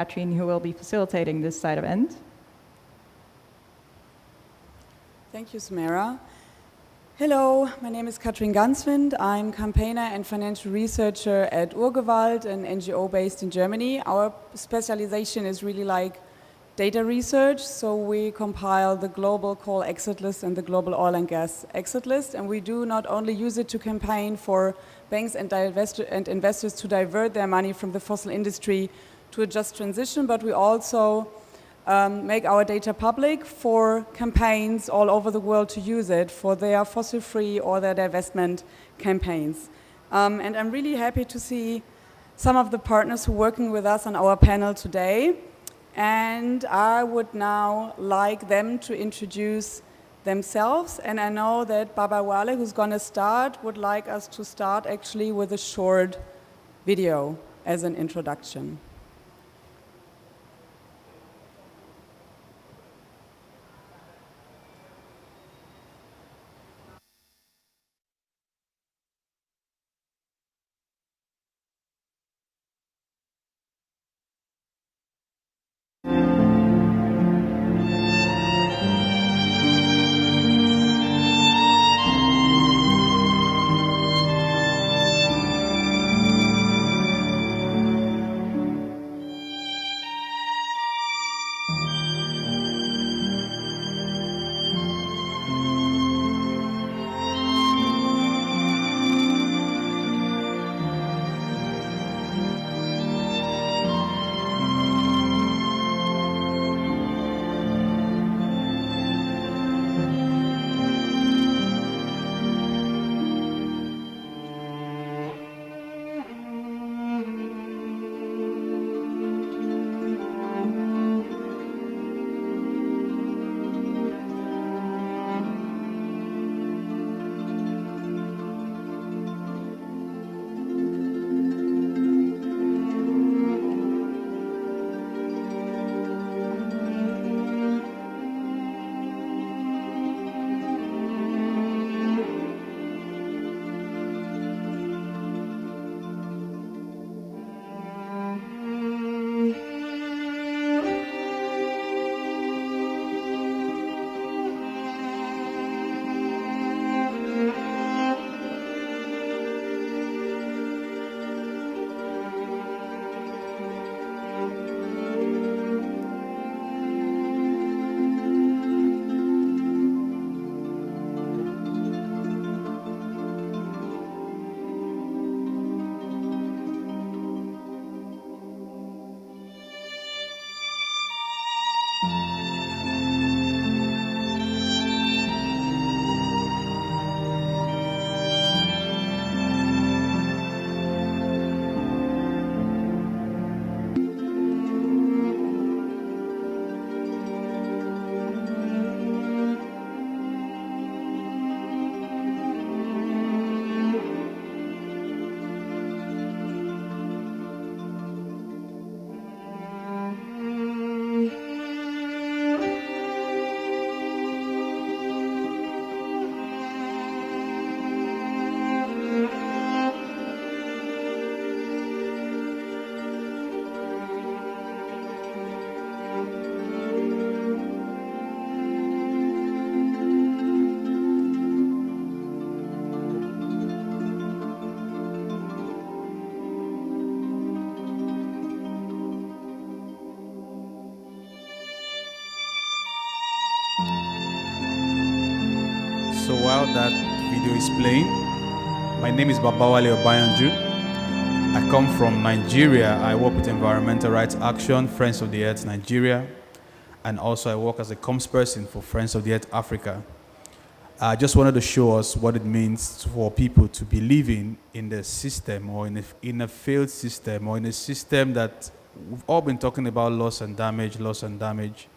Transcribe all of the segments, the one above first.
Katrin, who will be facilitating this side event. Thank you, Samara. Hello, my name is Katrin Ganswindt. I'm campaigner and financial researcher at Urgewald, an NGO based in Germany. Our specialization is really like data research, so we compile the global coal exit list and the global oil and gas exit list, and we do not only use it to campaign for banks and investors to divert their money from the fossil industry to a just transition, but we also make our data public for campaigns all over the world to use it for their fossil-free or their divestment campaigns. And I'm really happy to see some of the partners who are working with us on our panel today. And I would now like them to introduce themselves. And I know that Baba Wale, who's going to start, would like us to start actually with a short video as an introduction. So while that video is playing, my name is Babawale Obayanju. I come from Nigeria. I work with Environmental Rights Action, Friends of the Earth Nigeria, and also I work as a comms person for Friends of the Earth Africa. I just wanted to show us what it means for people to be living in the system or in a failed system or in a system that we've all been talking about loss and damage.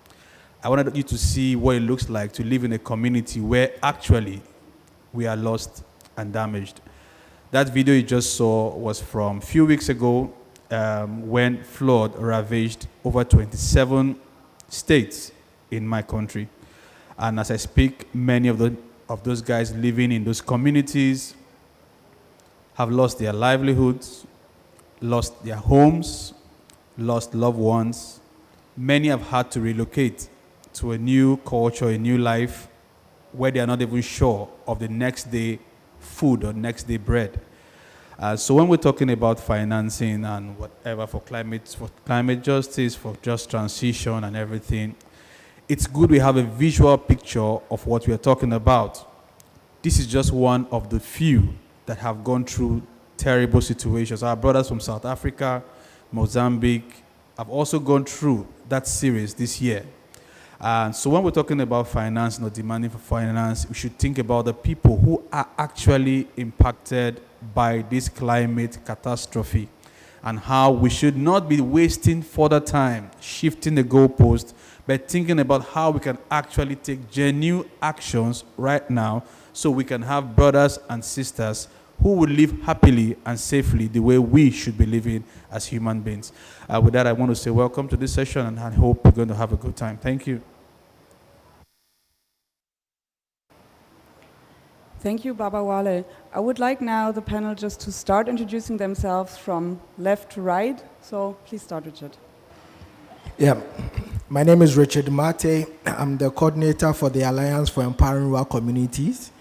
I wanted you to see what it looks like to live in a community where actually we are lost and damaged. That video you just saw was from a few weeks ago when flood ravaged over 27 states in my country. And as I speak, many of those guys living in those communities have lost their livelihoods, lost their homes, lost loved ones. Many have had to relocate to a new culture, a new life, where they are not even sure of the next day food or next day bread. So when we're talking about financing and whatever for climate justice, for just transition and everything, it's good we have a visual picture of what we are talking about. This is just one of the few that have gone through terrible situations. Our brothers from South Africa, Mozambique, have also gone through that series this year. So when we're talking about finance or demanding for finance, we should think about the people who are actually impacted by this climate catastrophe and how we should not be wasting further time shifting the goalpost, but thinking about how we can actually take genuine actions right now so we can have brothers and sisters who will live happily and safely the way we should be living as human beings. With that, I want to say welcome to this session, and I hope we're going to have a good time. Thank you. Thank you, Baba Wale. I would like now the panel just to start introducing themselves from left to right. So please start, Richard. Yeah, my name is Richard Matey. I'm the coordinator for the Alliance for Empowering Rural Communities,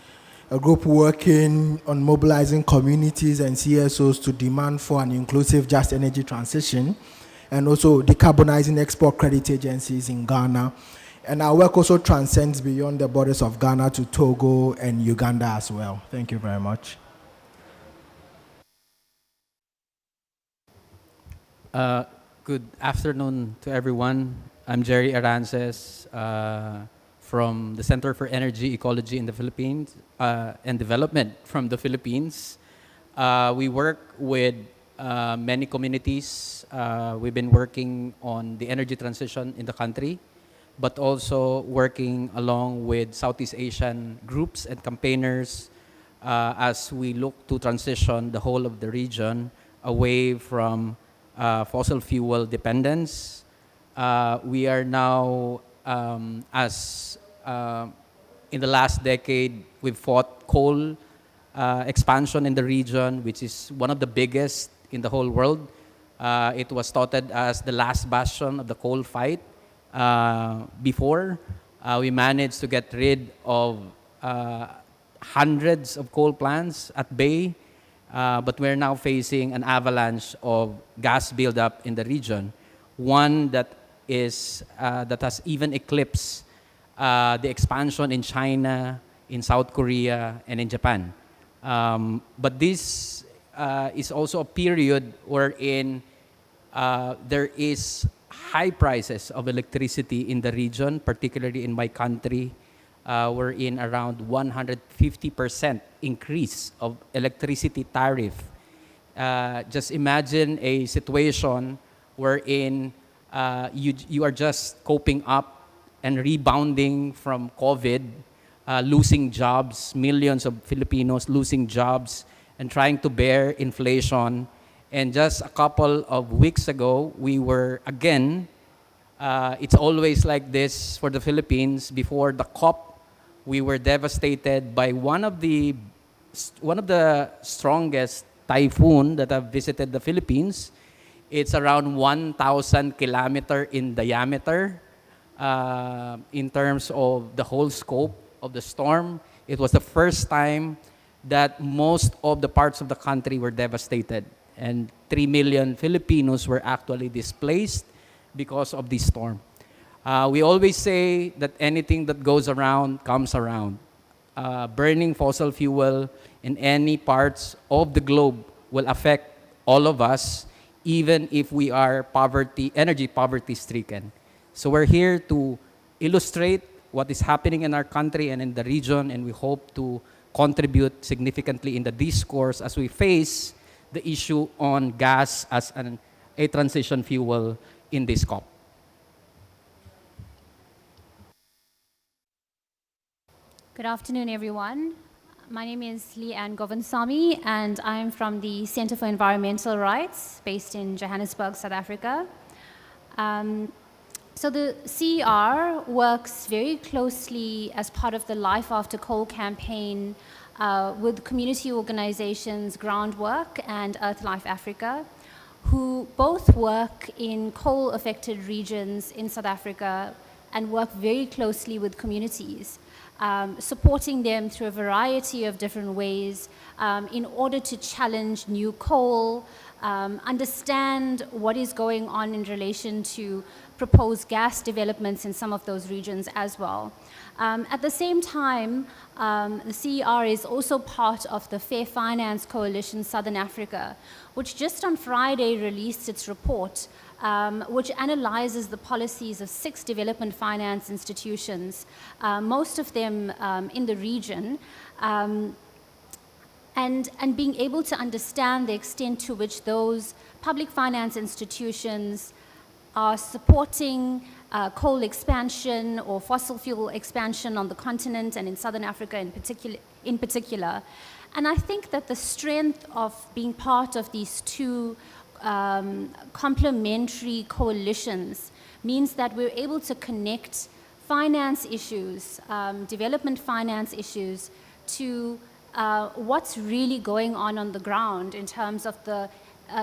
a group working on mobilizing communities and CSOs to demand for an inclusive, just energy transition, and also decarbonizing export credit agencies in Ghana. And our work also transcends beyond the borders of Ghana to Togo and Uganda as well. Thank you very much. Good afternoon to everyone. I'm Gerry Arances from the Center for Energy, Ecology in the Philippines and Development from the Philippines. We work with many communities. We've been working on the energy transition in the country, but also working along with Southeast Asian groups and campaigners as we look to transition the whole of the region away from fossil fuel dependence. We are now, in the last decade, we've fought coal expansion in the region, which is one of the biggest in the whole world. It was touted as the last bastion of the coal fight. Before, we managed to get rid of hundreds of coal plants at bay, but we're now facing an avalanche of gas buildup in the region, one that has even eclipsed the expansion in China, in South Korea, and in Japan. But this is also a period wherein there is high prices of electricity in the region, particularly in my country. We're in around 150% increase of electricity tariff. Just imagine a situation wherein you are just coping up and rebounding from COVID, losing jobs, millions of Filipinos losing jobs, and trying to bear inflation. And just a couple of weeks ago, we were again, it's always like this for the Philippines. Before the COP, we were devastated by one of the strongest typhoon that have visited the Philippines. It's around 1,000 kilometers in diameter. In terms of the whole scope of the storm, it was the first time that most of the parts of the country were devastated. And 3 million Filipinos were actually displaced because of this storm. We always say that anything that goes around comes around. Burning fossil fuel in any parts of the globe will affect all of us, even if we are energy poverty stricken. So we're here to illustrate what is happening in our country and in the region, and we hope to contribute significantly in the discourse as we face the issue on gas as a transition fuel in this COP. Good afternoon, everyone. My name is Leanne Govindsamy, and I'm from the Center for Environmental Rights, based in Johannesburg, South Africa. So the CER works very closely as part of the Life After Coal campaign with community organizations Groundwork and Earth Life Africa. who both work in coal-affected regions in South Africa and work very closely with communities, supporting them through a variety of different ways in order to challenge new coal, understand what is going on in relation to proposed gas developments in some of those regions as well. At the same time, the CER is also part of the Fair Finance Coalition Southern Africa, which just on Friday released its report, which analyzes the policies of 6 development finance institutions, most of them in the region, and being able to understand the extent to which those public finance institutions are supporting coal expansion or fossil fuel expansion on the continent and in Southern Africa in particular. And I think that the strength of being part of these two complementary coalitions means that we're able to connect finance issues, development finance issues, to what's really going on the ground in terms of the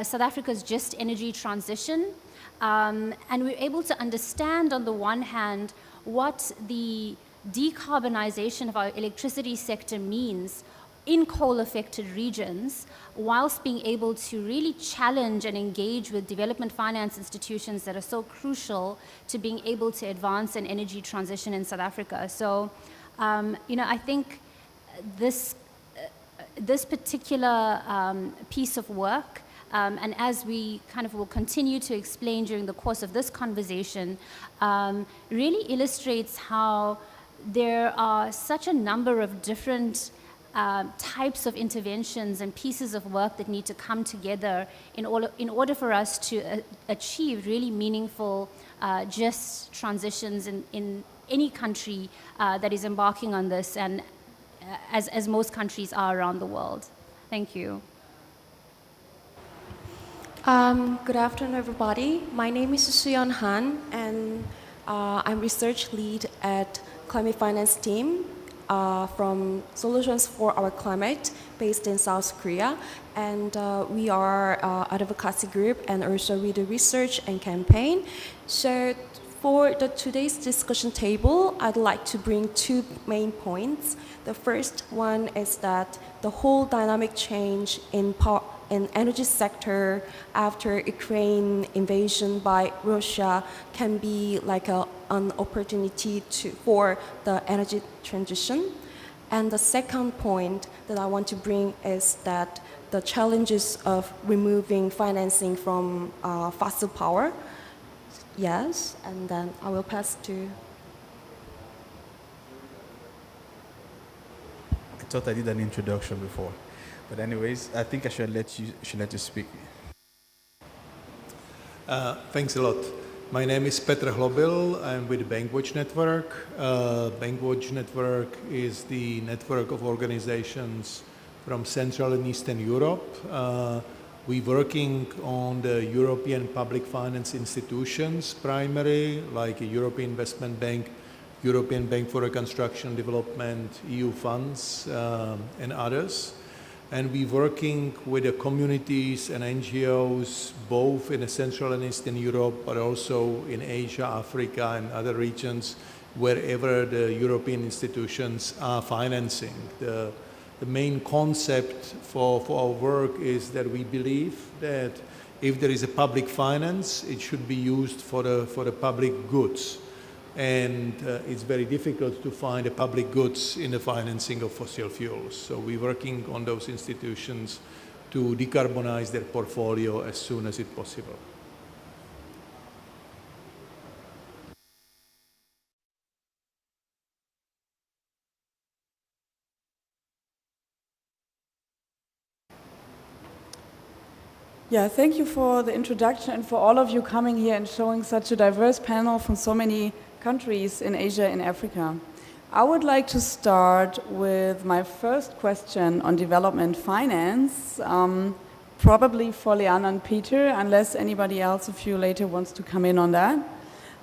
South Africa's just energy transition. And we're able to understand, on the one hand, what the decarbonization of our electricity sector means in coal-affected regions, whilst being able to really challenge and engage with development finance institutions that are so crucial to being able to advance an energy transition in South Africa. So, I think this particular piece of work, and as we kind of will continue to explain during the course of this conversation, really illustrates how there are such a number of different types of interventions and pieces of work that need to come together in order for us to achieve really meaningful just transitions in any country that is embarking on this, and as most countries are around the world. Thank you. Good afternoon, everybody. My name is Suyeon Han, and I'm research lead at Climate Finance team from Solutions for Our Climate, based in South Korea. And we are advocacy group, and also we do research and campaign. So for today's discussion table, I'd like to bring 2 main points. The first one is that the whole dynamic change in energy sector after Ukraine invasion by Russia can be like an opportunity for the energy transition. And the second point that I want to bring is that the challenges of removing financing from fossil power. Yes, and then I will pass to... I thought I did an introduction before. But anyways, I think I should let you speak. Thanks a lot. My name is Petr Hlobil. I'm with Bankwatch Network. Bankwatch Network is the network of organizations from Central and Eastern Europe. We're working on the European public finance institutions primarily, like a European Investment Bank, European Bank for Reconstruction and Development, EU funds, and others. And we're working with the communities and NGOs, both in Central and Eastern Europe, but also in Asia, Africa, and other regions, wherever the European institutions are financing. The main concept for our work is that we believe that if there is a public finance, it should be used for the public goods. And it's very difficult to find the public goods in the financing of fossil fuels. So we're working on those institutions to decarbonize their portfolio as soon as it's possible. Yeah, thank you for the introduction and for all of you coming here and showing such a diverse panel from so many countries in Asia and Africa. I would like to start with my first question on development finance, probably for Leanne and Peter, unless anybody else of you later wants to come in on that.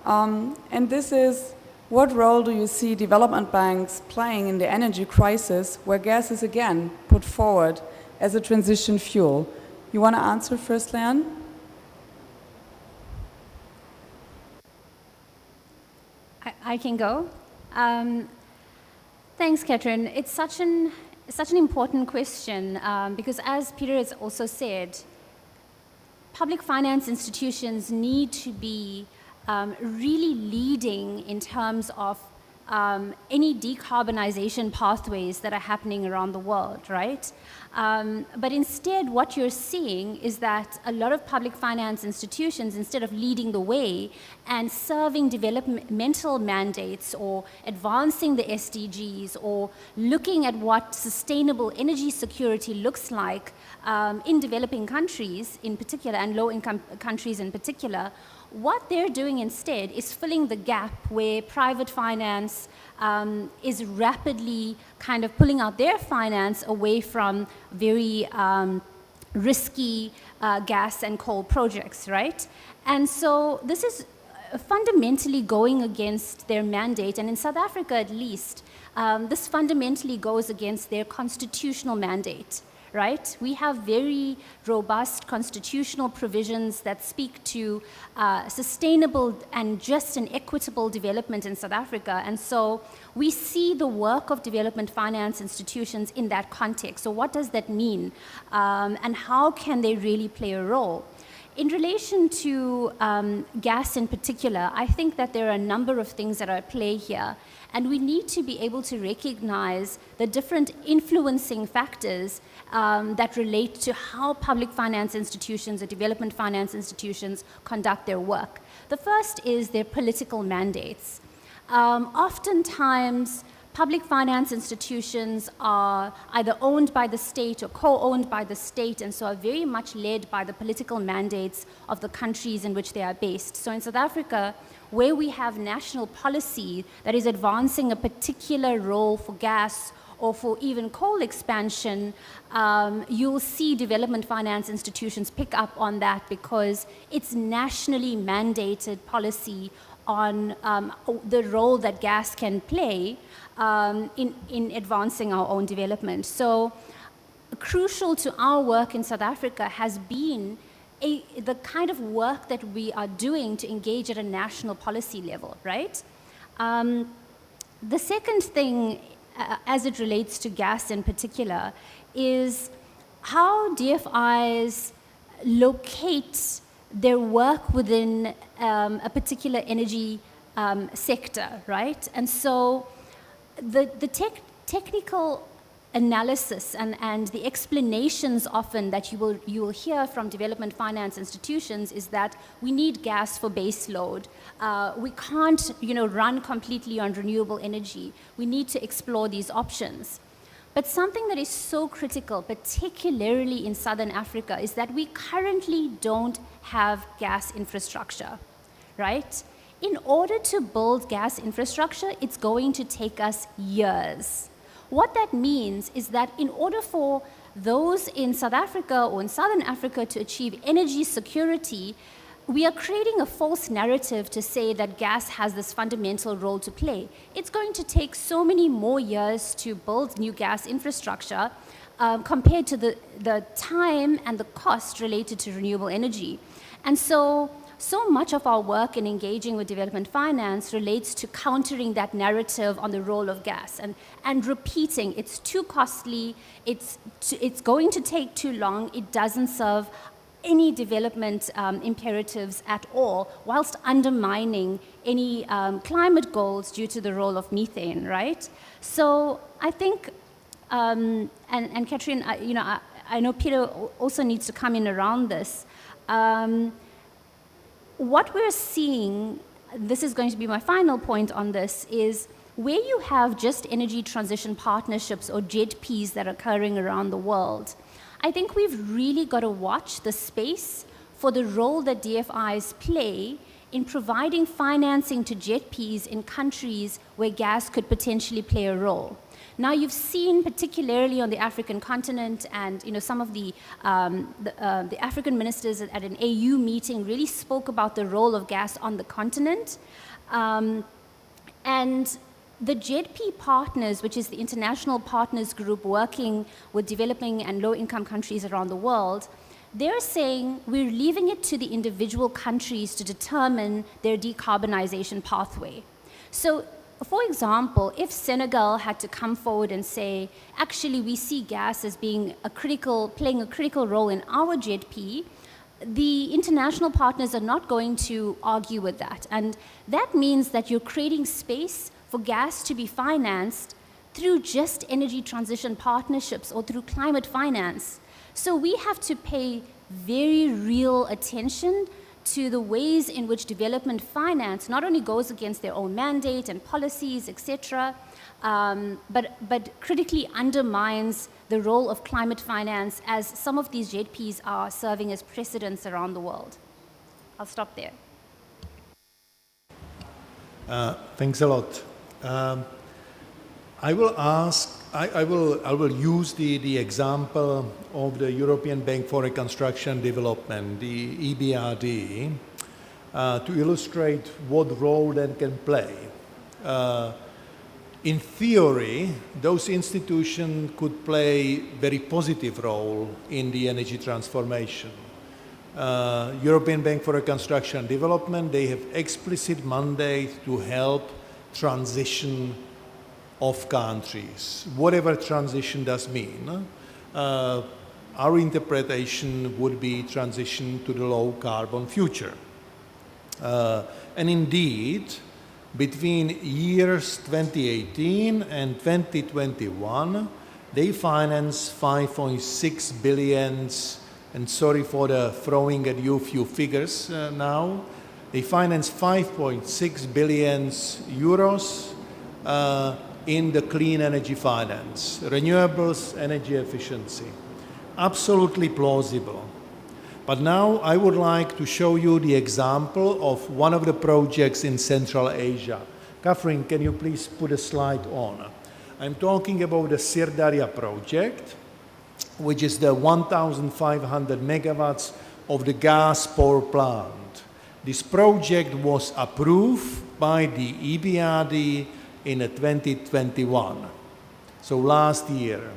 And this is, what role do you see development banks playing in the energy crisis, where gas is again put forward as a transition fuel? You want to answer first, Leanne? I can go. Thanks, Katrin. It's such an important question because, as Peter has also said, public finance institutions need to be really leading in terms of any decarbonization pathways that are happening around the world, right? But instead, what you're seeing is that a lot of public finance institutions, instead of leading the way and serving developmental mandates or advancing the SDGs or looking at what sustainable energy security looks like in developing countries in particular and low-income countries in particular, what they're doing instead is filling the gap where private finance is rapidly kind of pulling out their finance away from very risky gas and coal projects, right? And so this is fundamentally going against their mandate, and in South Africa at least, this fundamentally goes against their constitutional mandate. Right? We have very robust constitutional provisions that speak to sustainable and just and equitable development in South Africa. And so we see the work of development finance institutions in that context. So what does that mean? And how can they really play a role? In relation to gas in particular, I think that there are a number of things that are at play here. And we need to be able to recognize the different influencing factors that relate to how public finance institutions or development finance institutions conduct their work. The first is their political mandates. Oftentimes, public finance institutions are either owned by the state or co-owned by the state, and so are very much led by the political mandates of the countries in which they are based. So in South Africa, where we have national policy that is advancing a particular role for gas or for even coal expansion, you'll see development finance institutions pick up on that because it's nationally mandated policy on the role that gas can play in advancing our own development. So crucial to our work in South Africa has been the kind of work that we are doing to engage at a national policy level, right? The second thing, as it relates to gas in particular, is how DFIs locate their work within a particular energy sector, right? And so the technical analysis and the explanations often that you will hear from development finance institutions is that we need gas for base load. We can't run completely on renewable energy. We need to explore these options. But something that is so critical, particularly in Southern Africa, is that we currently don't have gas infrastructure, right? In order to build gas infrastructure, it's going to take us years. What that means is that in order for those in South Africa or in Southern Africa to achieve energy security, we are creating a false narrative to say that gas has this fundamental role to play. It's going to take so many more years to build new gas infrastructure compared to the time and the cost related to renewable energy. And so much of our work in engaging with development finance relates to countering that narrative on the role of gas and repeating it's too costly, it's going to take too long, it doesn't serve any development imperatives at all, whilst undermining any climate goals due to the role of methane, right? So I think, and Katrin, I know Peter also needs to come in around this. What we're seeing, this is going to be my final point on this, is where you have just energy transition partnerships or JETPs that are occurring around the world, I think we've really got to watch the space for the role that DFIs play in providing financing to JETPs in countries where gas could potentially play a role. Now, you've seen, particularly on the African continent, and some of the African ministers at an AU meeting really spoke about the role of gas on the continent. And the JETP partners, which is the international partners group working with developing and low-income countries around the world, they're saying we're leaving it to the individual countries to determine their decarbonization pathway. So, for example, if Senegal had to come forward and say, actually, we see gas as being playing a critical role in our GDP, the international partners are not going to argue with that. And that means that you're creating space for gas to be financed through just energy transition partnerships or through climate finance. So we have to pay very real attention to the ways in which development finance not only goes against their own mandate and policies, etc., but critically undermines the role of climate finance, as some of these JPs are serving as precedents around the world. I'll stop there. Thanks a lot. I will use the example of the European Bank for Reconstruction and Development, the EBRD, to illustrate what role that can play. In theory, those institutions could play very positive role in the energy transformation. European Bank for Reconstruction and Development, they have explicit mandate to help transition of countries, whatever transition does mean. Our interpretation would be transition to the low carbon future. And indeed, between years 2018 and 2021, they financed 5.6 billion, and sorry for the throwing at you a few figures now, they financed 5.6 billion euros in the clean energy finance, renewables, energy efficiency. Absolutely plausible. But now I would like to show you the example of one of the projects in Central Asia. Katrin, can you please put a slide on? I'm talking about the Sirdarya project, which is the 1,500 megawatts of the gas power plant. This project was approved by the EBRD in 2021, so last year.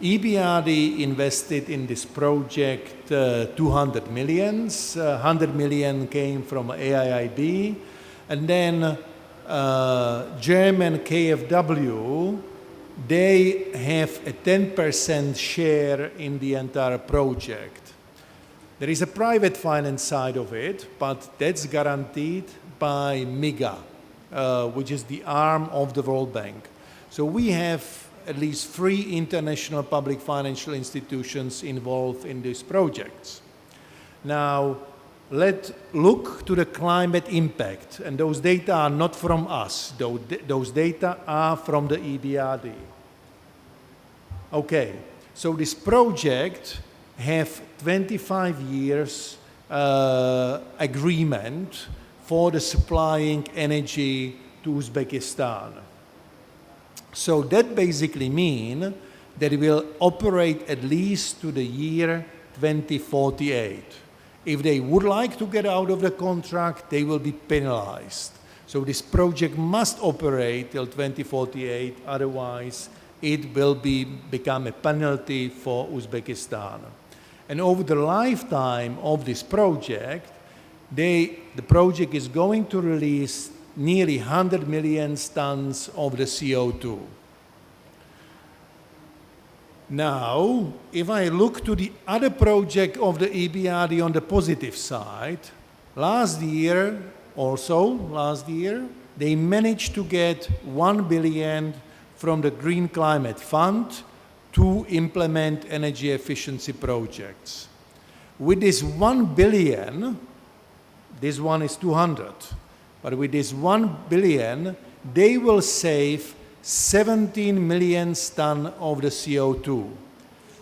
EBRD invested in this project 200 million. 100 million came from AIIB, and then German KfW, they have a 10% share in the entire project. There is a private finance side of it, but that's guaranteed by MIGA, which is the arm of the World Bank. So we have at least 3 international public financial institutions involved in these projects. Now, let's look to the climate impact, and those data are not from us. Those data are from the EBRD. Okay, so this project have 25 years agreement for the supplying energy to Uzbekistan. So that basically means that it will operate at least to the year 2048. If they would like to get out of the contract, they will be penalized. So this project must operate till 2048, otherwise it will become a penalty for Uzbekistan. And over the lifetime of this project, the project is going to release nearly 100 million tons of the CO2. Now, if I look to the other project of the EBRD on the positive side, last year, they managed to get 1 billion from the Green Climate Fund to implement energy efficiency projects. With this 1 billion, this one is 200, but with this 1 billion, they will save 17 million tons of the CO2,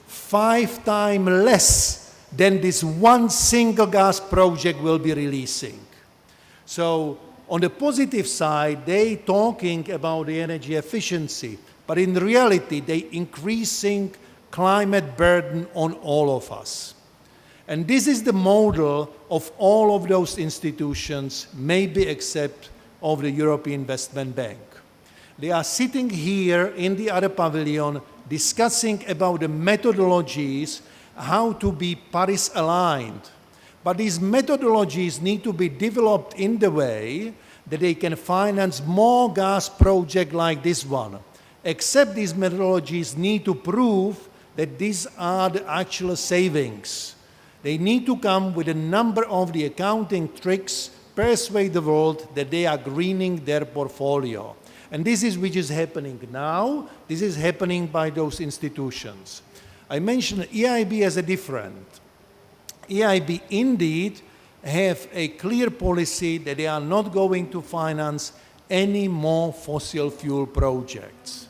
5 times less than this one single gas project will be releasing. So on the positive side, they talking about the energy efficiency, but in reality, they increasing climate burden on all of us. And this is the model of all of those institutions, maybe except of the European Investment Bank. They are sitting here in the other pavilion discussing about the methodologies, how to be Paris aligned. But these methodologies need to be developed in the way that they can finance more gas projects like this one. Except these methodologies need to prove that these are the actual savings. They need to come with a number of the accounting tricks, persuade the world that they are greening their portfolio. And this is which is happening now. This is happening by those institutions. I mentioned EIB as a different. EIB indeed have a clear policy that they are not going to finance any more fossil fuel projects.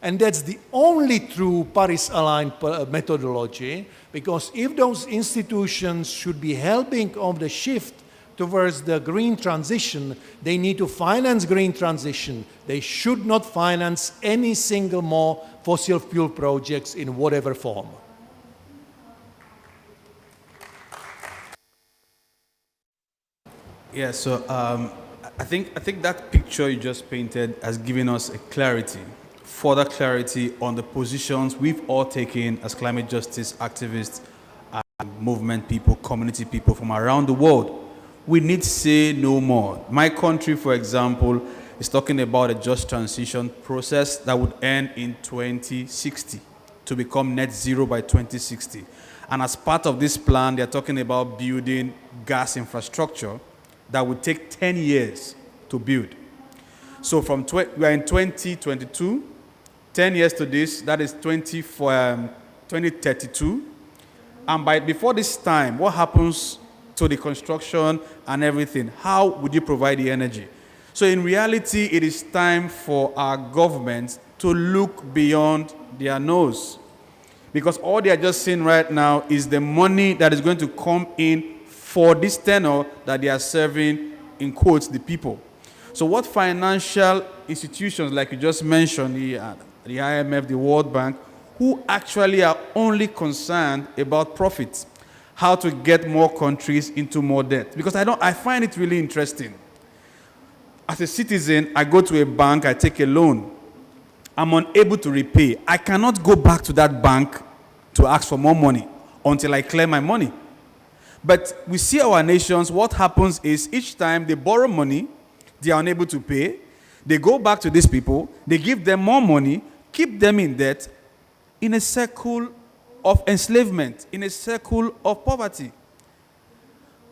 And that's the only true Paris-aligned methodology, because if those institutions should be helping on the shift towards the green transition, they need to finance green transition. They should not finance any single more fossil fuel projects in whatever form. Yeah, so I think that picture you just painted has given us a clarity, further clarity on the positions we've all taken as climate justice activists, movement people, community people from around the world. We need to say no more. My country, for example, is talking about a just transition process that would end in 2060 to become net zero by 2060. And as part of this plan, they're talking about building gas infrastructure that would take 10 years to build. So we are in 2022, 10 years to this, that is 2032. And before this time, what happens to the construction and everything? How would you provide the energy? So in reality, it is time for our government to look beyond their nose. Because all they are just seeing right now is the money that is going to come in for this tenor that they are serving, in quotes, the people. So what financial institutions, like you just mentioned, the IMF, the World Bank, who actually are only concerned about profits, how to get more countries into more debt? Because I find it really interesting. As a citizen, I go to a bank, I take a loan. I'm unable to repay. I cannot go back to that bank to ask for more money until I clear my money. But we see our nations, what happens is each time they borrow money, they are unable to pay, they go back to these people, they give them more money, keep them in debt, in a circle of enslavement, in a circle of poverty.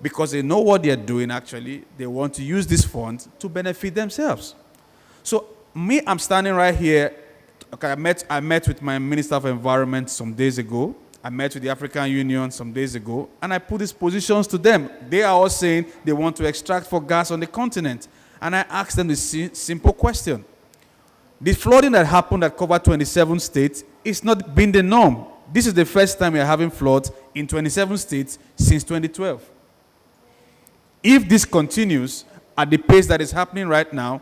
Because they know what they're doing actually, they want to use this fund to benefit themselves. So I'm standing right here. Okay, I met with my Minister of Environment some days ago. I met with the African Union some days ago, and I put these positions to them. They are all saying they want to extract for gas on the continent. And I asked them this simple question. The flooding that happened that covered 27 states is not been the norm. This is the first time we are having floods in 27 states since 2012. If this continues at the pace that is happening right now,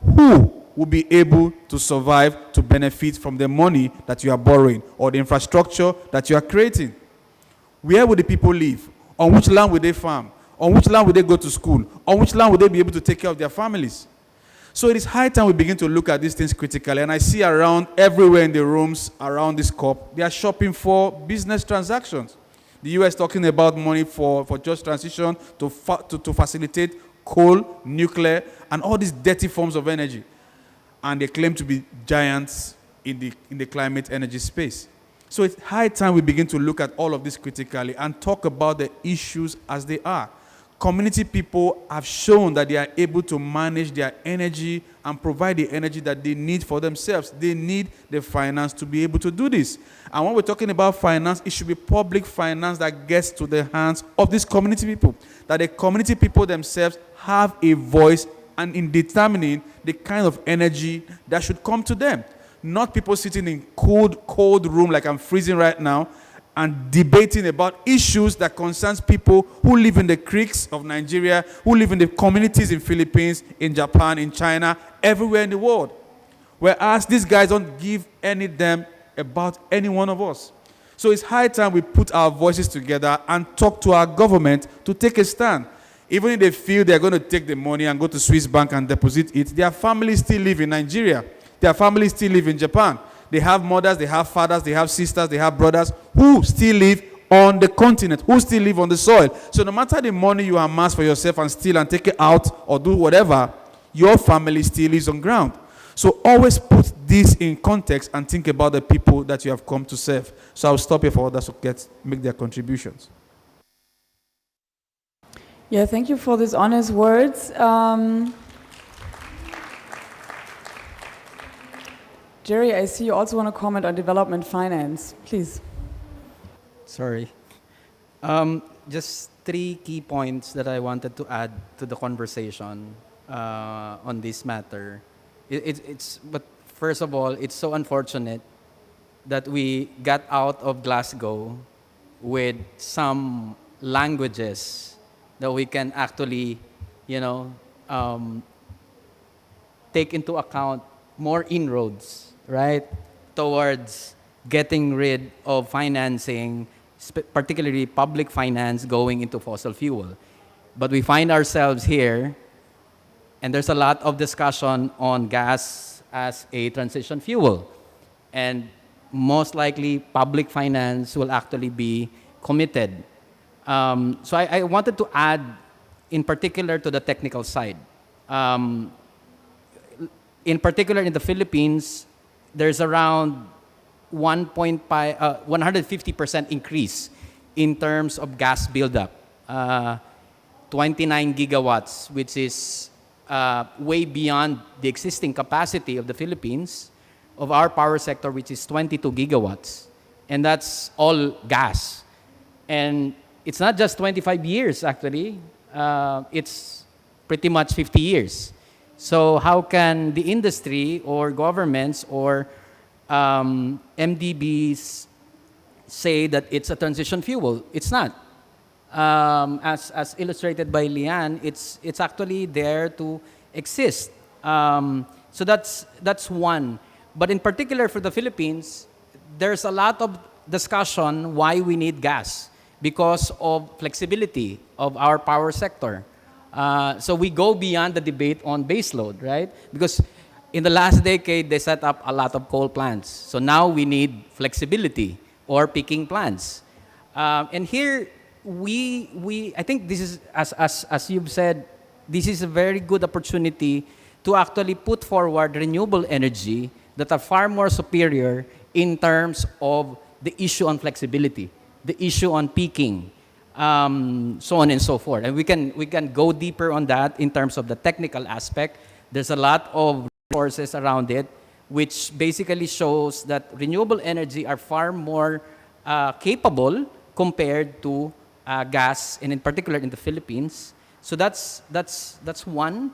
who will be able to survive to benefit from the money that you are borrowing or the infrastructure that you are creating? Where will the people live? On which land will they farm? On which land will they go to school? On which land will they be able to take care of their families? So it is high time we begin to look at these things critically. And I see around everywhere in the rooms around this COP, they are shopping for business transactions. The US talking about money for just transition to facilitate coal, nuclear, and all these dirty forms of energy. And they claim to be giants in the climate energy space. So it's high time we begin to look at all of this critically and talk about the issues as they are. Community people have shown that they are able to manage their energy and provide the energy that they need for themselves. They need the finance to be able to do this. And when we're talking about finance, it should be public finance that gets to the hands of these community people. That the community people themselves have a voice and in determining the kind of energy that should come to them. Not people sitting in cold room like I'm freezing right now and debating about issues that concerns people who live in the creeks of Nigeria, who live in the communities in Philippines, in Japan, in China, everywhere in the world. Whereas these guys don't give any damn about any one of us. So it's high time we put our voices together and talk to our government to take a stand. Even if they feel they're going to take the money and go to Swiss bank and deposit it, their families still live in Nigeria. Their families still live in Japan. They have mothers, they have fathers, they have sisters, they have brothers who still live on the continent, who still live on the soil. So no matter the money you amass for yourself and steal and take it out or do whatever, your family still is on ground. So always put this in context and think about the people that you have come to serve. So I'll stop here for others to make their contributions. Yeah, thank you for these honest words. Gerry, I see you also want to comment on development finance. Please. Sorry. Just 3 key points that I wanted to add to the conversation on this matter. But first of all, it's so unfortunate that we got out of Glasgow with some languages that we can actually, take into account more inroads, right, towards getting rid of financing, particularly public finance going into fossil fuel. But we find ourselves here, and there's a lot of discussion on gas as a transition fuel. And most likely, public finance will actually be committed. So I wanted to add, in particular, to the technical side. In particular, in the Philippines, there's around 150% increase in terms of gas buildup. 29 gigawatts, which is way beyond the existing capacity of the Philippines, of our power sector, which is 22 gigawatts. And that's all gas. And it's not just 25 years, actually. It's pretty much 50 years. So how can the industry or governments or MDBs say that it's a transition fuel? It's not. As illustrated by Leanne, it's actually there to exist. So that's one. But in particular for the Philippines, there's a lot of discussion why we need gas because of flexibility of our power sector. So we go beyond the debate on baseload, right? Because in the last decade, they set up a lot of coal plants. So now we need flexibility or peaking plants. And here, I think this is, as you've said, this is a very good opportunity to actually put forward renewable energy that are far more superior in terms of the issue on flexibility, the issue on peaking, so on and so forth. And we can go deeper on that in terms of the technical aspect. There's a lot of resources around it, which basically shows that renewable energy are far more capable compared to gas, and in particular in the Philippines. So that's one.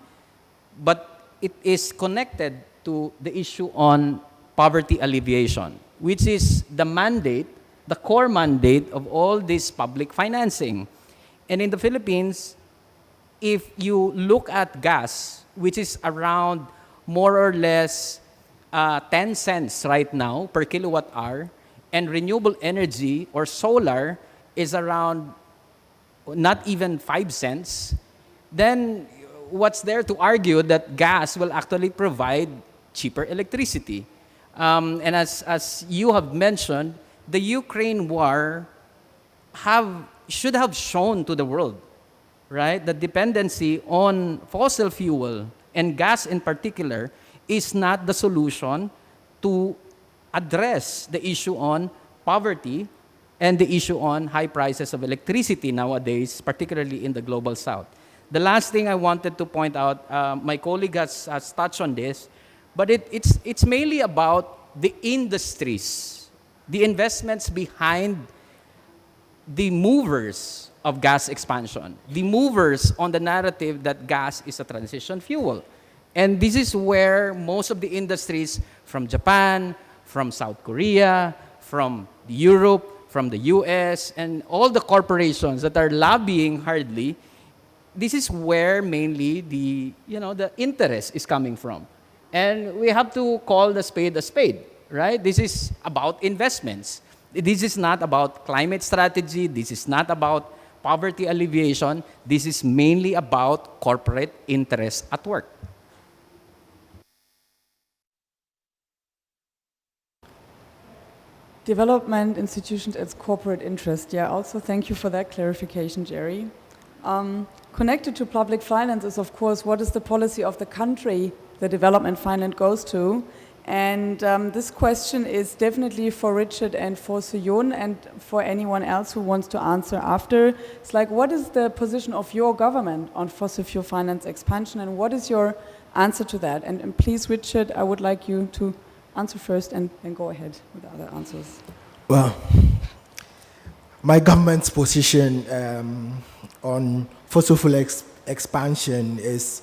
But it is connected to the issue on poverty alleviation, which is the mandate, the core mandate of all this public financing. And in the Philippines, if you look at gas, which is around more or less 10 cents right now per kilowatt hour, and renewable energy or solar is around not even 5 cents, then what's there to argue that gas will actually provide cheaper electricity? And as you have mentioned, the Ukraine war should have shown to the world, right, the dependency on fossil fuel and gas in particular is not the solution to address the issue on poverty and the issue on high prices of electricity nowadays, particularly in the global south. The last thing I wanted to point out, my colleague has touched on this, but it's mainly about the industries, the investments behind the movers of gas expansion, the movers on the narrative that gas is a transition fuel. And this is where most of the industries from Japan, from South Korea, from Europe, from the US, and all the corporations that are lobbying hardly, this is where mainly the interest is coming from. And we have to call the spade, right? This is about investments. This is not about climate strategy. This is not about poverty alleviation. This is mainly about corporate interest at work. Development institutions as corporate interest. Yeah, also thank you for that clarification, Gerry. Connected to public finance is, of course, what is the policy of the country the development finance goes to? And this question is definitely for Richard and for Suyun and for anyone else who wants to answer after. It's like, what is the position of your government on fossil fuel finance expansion, and what is your answer to that? And please, Richard, I would like you to answer first and then go ahead with the other answers. Well, my government's position on fossil fuel expansion is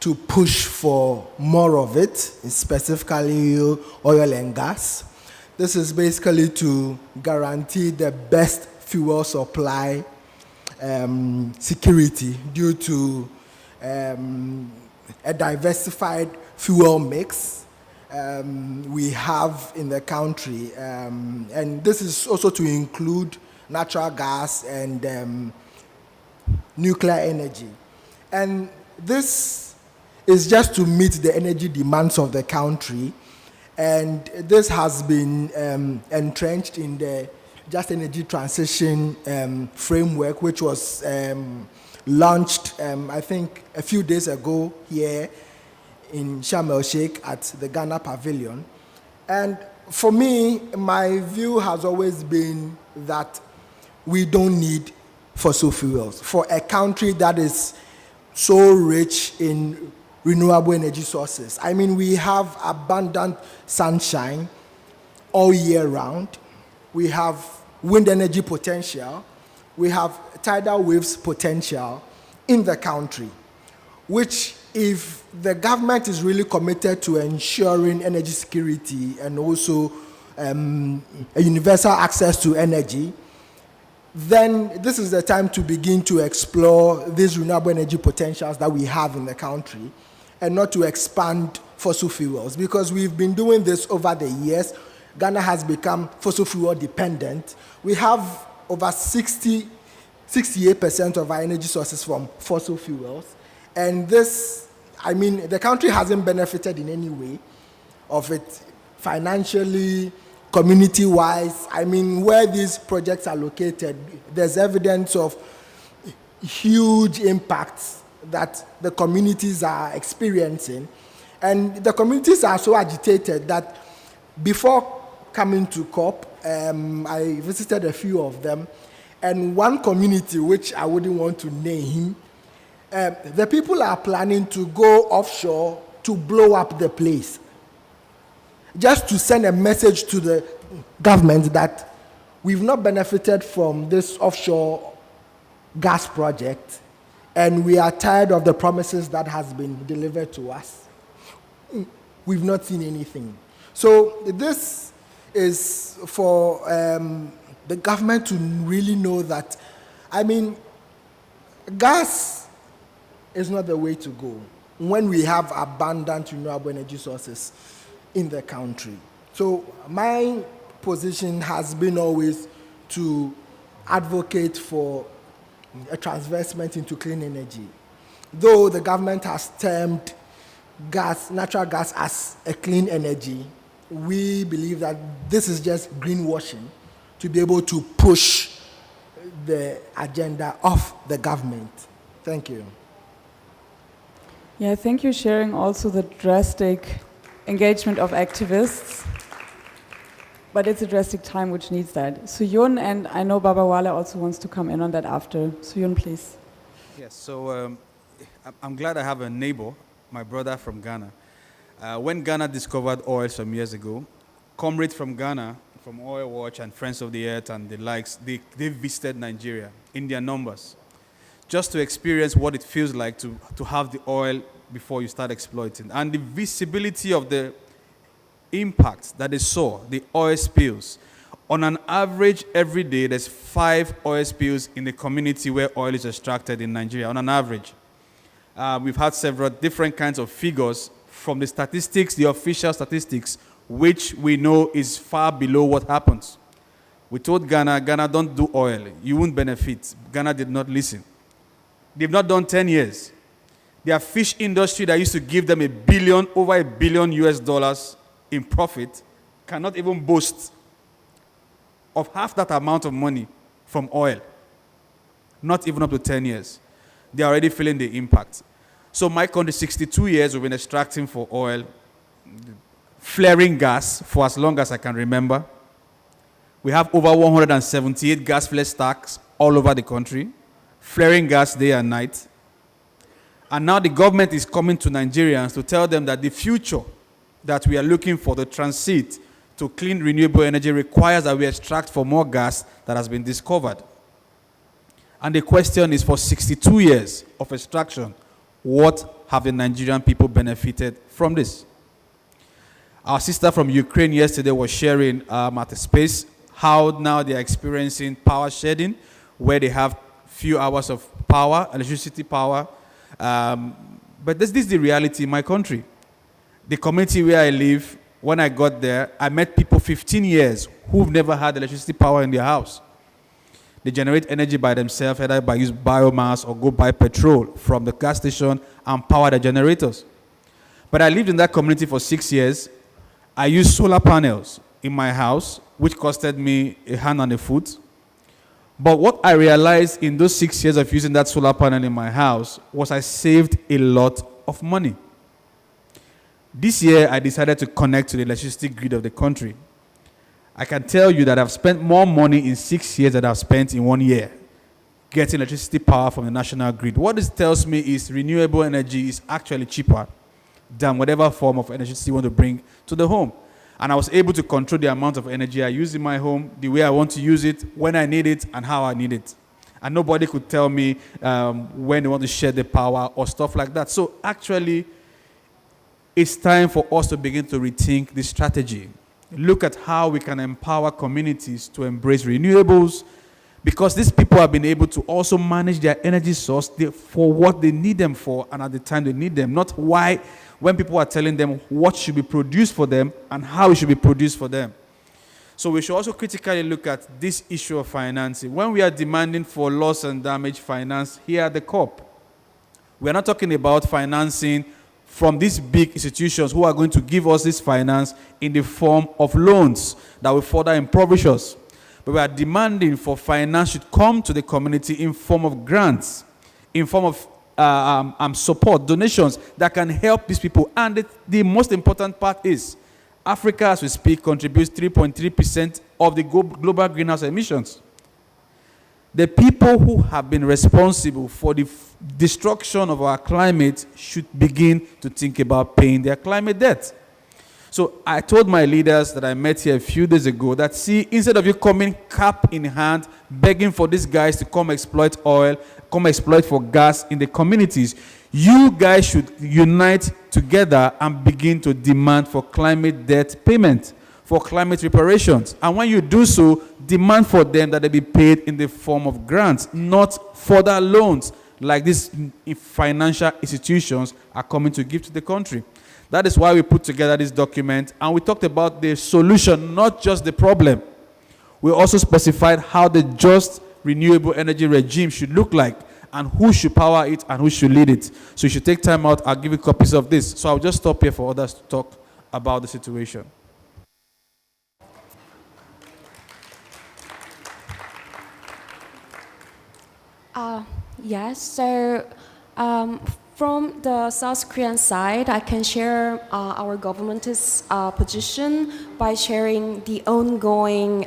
to push for more of it, specifically oil and gas. This is basically to guarantee the best fuel supply security due to a diversified fuel mix we have in the country. And this is also to include natural gas and nuclear energy. And this is just to meet the energy demands of the country. And this has been entrenched in the Just Energy Transition framework, which was launched, I think, a few days ago here in Sharm el-Sheikh at the Ghana Pavilion. And for me, my view has always been that we don't need fossil fuels for a country that is so rich in renewable energy sources. I mean, we have abundant sunshine all year round. We have wind energy potential. We have tidal waves potential in the country, which, if the government is really committed to ensuring energy security and also a universal access to energy, then this is the time to begin to explore these renewable energy potentials that we have in the country and not to expand fossil fuels, because we've been doing this over the years. Ghana has become fossil fuel dependent. We have over 68% of our energy sources from fossil fuels. And this, I mean, the country hasn't benefited in any way of it financially, community-wise. I mean, where these projects are located, there's evidence of huge impacts that the communities are experiencing. And the communities are so agitated that before coming to COP, I visited a few of them, and one community, which I wouldn't want to name, the people are planning to go offshore to blow up the place, just to send a message to the government that we've not benefited from this offshore gas project, and we are tired of the promises that has been delivered to us. We've not seen anything. So this is for the government to really know that, I mean, gas is not the way to go when we have abundant renewable energy sources in the country. So my position has been always to advocate for a transversement into clean energy. Though the government has termed gas, natural gas, as a clean energy, we believe that this is just greenwashing to be able to push the agenda of the government. Thank you. Yeah, thank you sharing also the drastic engagement of activists. But it's a drastic time which needs that. Suyun, and I know Baba Wale also wants to come in on that after. Suyun, please. Yes, so I'm glad I have a neighbor, my brother from Ghana. When Ghana discovered oil some years ago, comrades from Ghana, from Oil Watch and Friends of the Earth and the likes, they visited Nigeria in their numbers, just to experience what it feels like to have the oil before you start exploiting. And the visibility of the impact that they saw, the oil spills. On an average, every day, there's 5 oil spills in the community where oil is extracted in Nigeria, on an average. We've had several different kinds of figures from the statistics, the official statistics, which we know is far below what happens. We told Ghana, don't do oil. You won't benefit. Ghana did not listen. They've not done 10 years. Their fish industry that used to give them over $1 billion US in profit cannot even boast of half that amount of money from oil. Not even up to 10 years. they are already feeling the impact. So my country, 62 years, we've been extracting for oil, flaring gas for as long as I can remember. We have over 178 gas flare stacks all over the country, flaring gas day and night. And now the government is coming to Nigerians to tell them that the future that we are looking for, the transit to clean renewable energy, requires that we extract for more gas that has been discovered. And the question is, for 62 years of extraction, what have the Nigerian people benefited from this? Our sister from Ukraine yesterday was sharing at a space how now they are experiencing power shedding, where they have few hours of power, electricity power. But this is the reality in my country. The community where I live, when I got there, I met people 15 years who've never had electricity power in their house. They generate energy by themselves, either by use biomass or go buy petrol from the gas station and power the generators. But I lived in that community for 6 years. I used solar panels in my house, which costed me a hand and a foot. But what I realized in those 6 years of using that solar panel in my house was I saved a lot of money. This year, I decided to connect to the electricity grid of the country. I can tell you that I've spent more money in 6 years than I've spent in 1 year getting electricity power from the national grid. What this tells me is renewable energy is actually cheaper than whatever form of electricity you want to bring to the home. And I was able to control the amount of energy I use in my home, the way I want to use it, when I need it, and how I need it. And nobody could tell me when they want to share the power or stuff like that. So actually, it's time for us to begin to rethink this strategy. Look at how we can empower communities to embrace renewables, because these people have been able to also manage their energy source for what they need them for and at the time they need them, not why when people are telling them what should be produced for them and how it should be produced for them. So we should also critically look at this issue of financing. When we are demanding for loss and damage finance here at the COP, we are not talking about financing from these big institutions who are going to give us this finance in the form of loans that will further impoverish us. But we are demanding for finance should come to the community in form of grants, in form of support, donations that can help these people. And the most important part is Africa, as we speak, contributes 3.3% of the global greenhouse emissions. The people who have been responsible for the destruction of our climate should begin to think about paying their climate debt. So I told my leaders that I met here a few days ago that, see, instead of you coming cap in hand, begging for these guys to come exploit oil, come exploit for gas in the communities, you guys should unite together and begin to demand for climate debt payment, for climate reparations. And when you do so, demand for them that they be paid in the form of grants, not further loans like these financial institutions are coming to give to the country. That is why we put together this document, and we talked about the solution, not just the problem. We also specified how the just renewable energy regime should look like, and who should power it and who should lead it. So you should take time out. I'll give you copies of this. So I'll just stop here for others to talk about the situation. Yes, so from the South Korean side, I can share our government's position by sharing the ongoing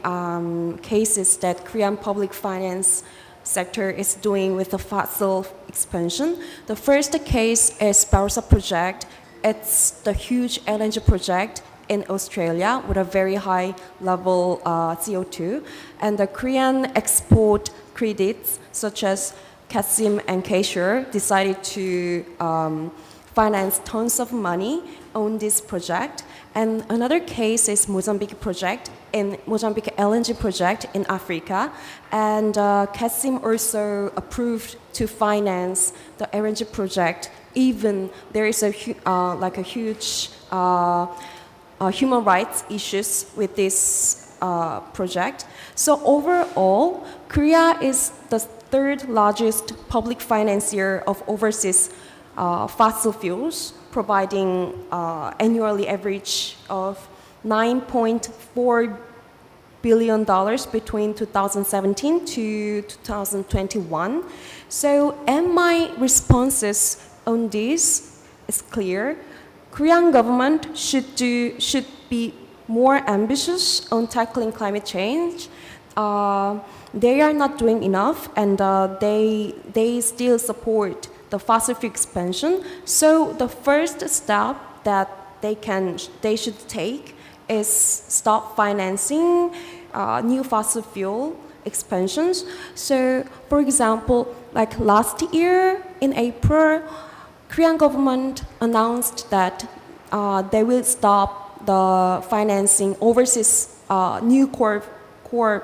cases that Korean public finance sector is doing with the fossil expansion. The first case is Barossa project. It's the huge LNG project in Australia with a very high level CO2. And the Korean export credits, such as Katrin and Cashier, decided to finance tons of money on this project. And another case is Mozambique project, in Mozambique LNG project in Africa. And Katrin also approved to finance the LNG project, even there is a huge human rights issues with this project. So overall, Korea is the third largest public financier of overseas fossil fuels, providing annually average of $9.4 billion between 2017 to 2021. So, and my responses on this is clear. Korean government should be more ambitious on tackling climate change. They are not doing enough, and they still support the fossil fuel expansion. So the first step that they should take is stop financing new fossil fuel expansions. So, for example, like last year in April, Korean government announced that they will stop the financing overseas new core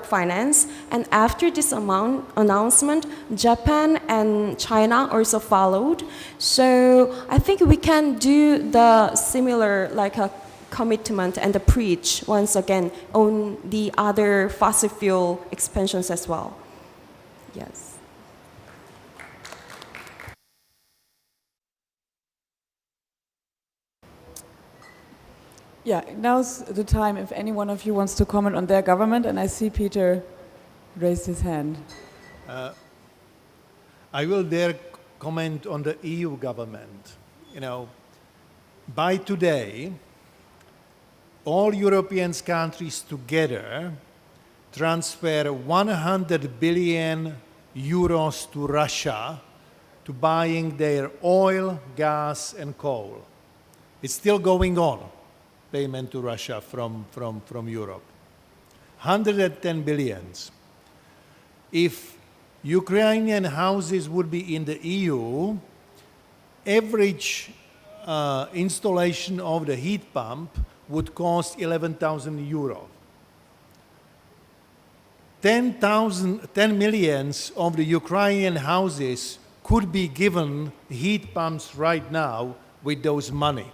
finance, and after this announcement, Japan and China also followed. So I think we can do the similar like a commitment and the preach once again on the other fossil fuel expansions as well. Yes. Yeah, now's the time if any one of you wants to comment on their government, and I see Peter raised his hand. I will dare comment on the EU government. You know, by today, all European countries together transfer 100 billion euros to Russia to buying their oil, gas, and coal. It's still going on, payment to Russia from Europe. 110 billions. If Ukrainian houses would be in the EU, average installation of the heat pump would cost 11,000 euro. 10 millions of the Ukrainian houses could be given heat pumps right now with those money.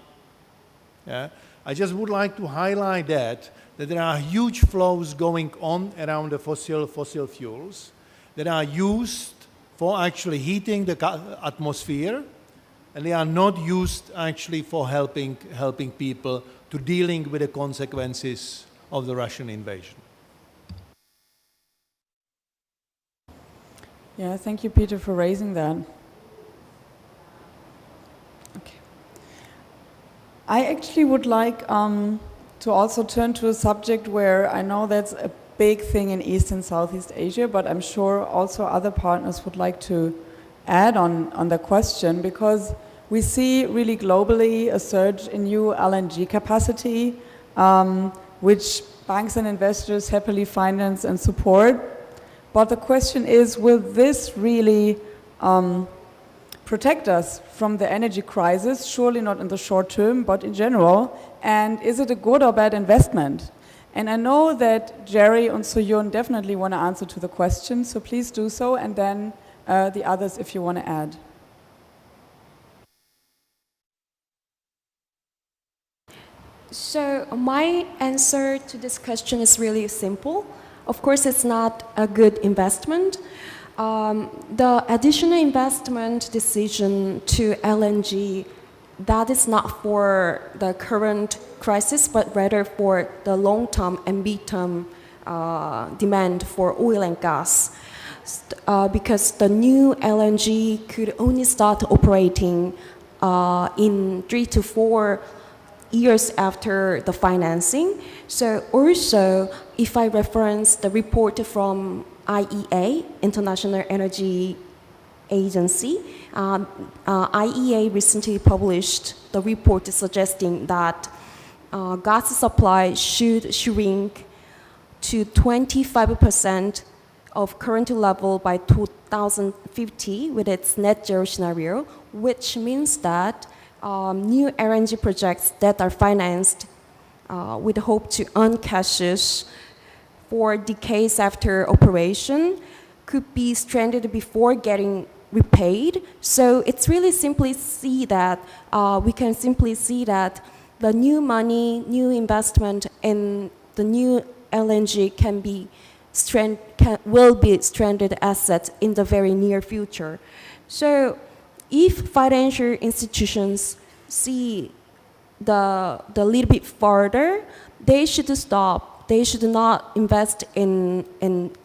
Yeah? I just would like to highlight that there are huge flows going on around the fossil fuels that are used for actually heating the atmosphere, and they are not used actually for helping people to dealing with the consequences of the Russian invasion. Yeah, thank you, Peter, for raising that. Okay. I actually would like to also turn to a subject where I know that's a big thing in East and Southeast Asia, but I'm sure also other partners would like to add on the question, because we see really globally a surge in new LNG capacity, which banks and investors happily finance and support. But the question is, will this really protect us from the energy crisis? Surely not in the short term, but in general. And is it a good or bad investment? And I know that Gerry and Soyun definitely want to answer to the question, so please do so, and then the others if you want to add. So my answer to this question is really simple. Of course, it's not a good investment. The additional investment decision to LNG, that is not for the current crisis, but rather for the long-term and mid-term demand for oil and gas. Because the new LNG could only start operating in 3 to 4 years after the financing. So also, if I reference the report from IEA, International Energy Agency, IEA recently published the report suggesting that gas supply should shrink to 25% of current level by 2050 with its net zero scenario, which means that new LNG projects that are financed with hope to earn cashes for decades after operation could be stranded before getting repaid. So it's really simply see that we can simply see that the new money, new investment in the new LNG will be stranded assets in the very near future. So if financial institutions see the little bit further, they should stop they should not invest in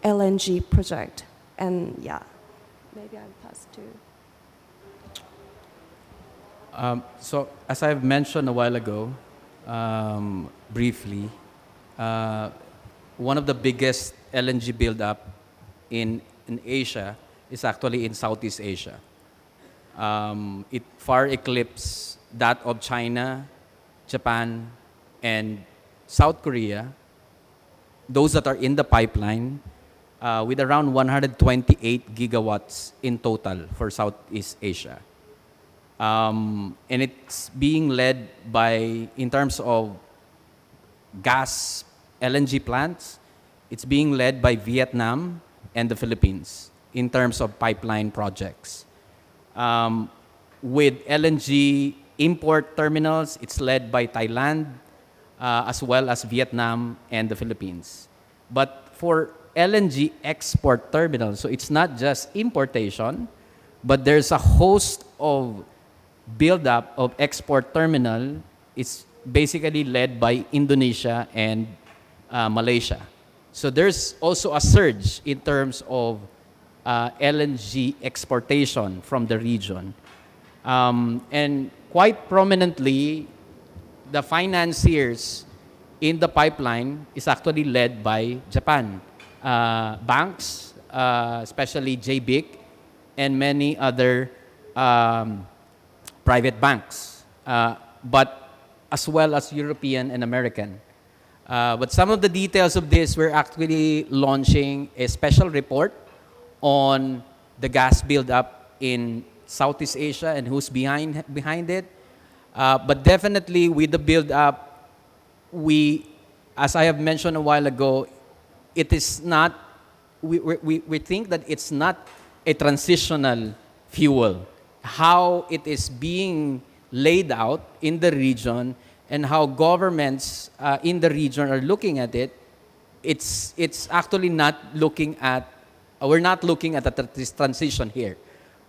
LNG project. And yeah, maybe I'll pass to. So as I've mentioned a while ago, briefly, one of the biggest LNG build-up in Asia is actually in Southeast Asia. It far eclipses that of China, Japan, and South Korea, those that are in the pipeline, with around 128 gigawatts in total for Southeast Asia. And it's being led by, in terms of gas LNG plants, it's being led by Vietnam and the Philippines in terms of pipeline projects. With LNG import terminals, it's led by Thailand, as well as Vietnam and the Philippines. But for LNG export terminals, so it's not just importation, but there's a host of build-up of export terminal. It's basically led by Indonesia and Malaysia. So there's also a surge in terms of LNG exportation from the region. And quite prominently, the financiers in the pipeline is actually led by Japan. Banks, especially JBIC, and many other private banks, but as well as European and American. But some of the details of this, we're actually launching a special report on the gas build-up in Southeast Asia and who's behind it. But definitely with the build-up, as I have mentioned a while ago, it is not, we think that it's not a transitional fuel. How it is being laid out in the region and how governments in the region are looking at it, it's actually not looking at, we're not looking at this transition here,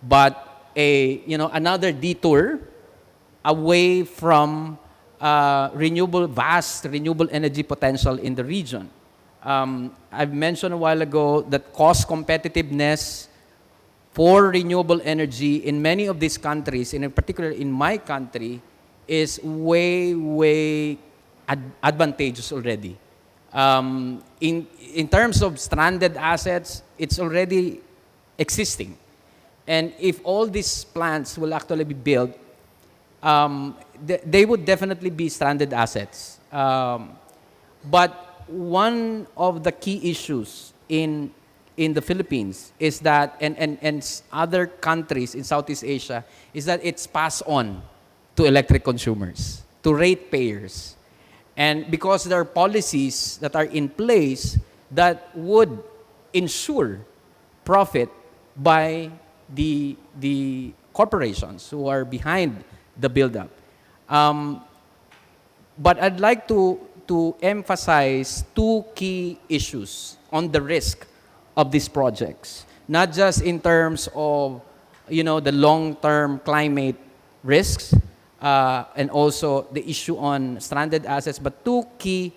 but another detour away from vast renewable energy potential in the region. I've mentioned a while ago that cost competitiveness for renewable energy in many of these countries, and in particular in my country, is way advantageous already. In terms of stranded assets, it's already existing. And if all these plants will actually be built, they would definitely be stranded assets. But one of the key issues in the Philippines is that, and other countries in Southeast Asia, is that it's passed on to electric consumers, to ratepayers. And because there are policies that are in place that would ensure profit by the corporations who are behind the buildup. But I'd like to emphasize two key issues on the risk of these projects, not just in terms of the long-term climate risks and also the issue on stranded assets, but two key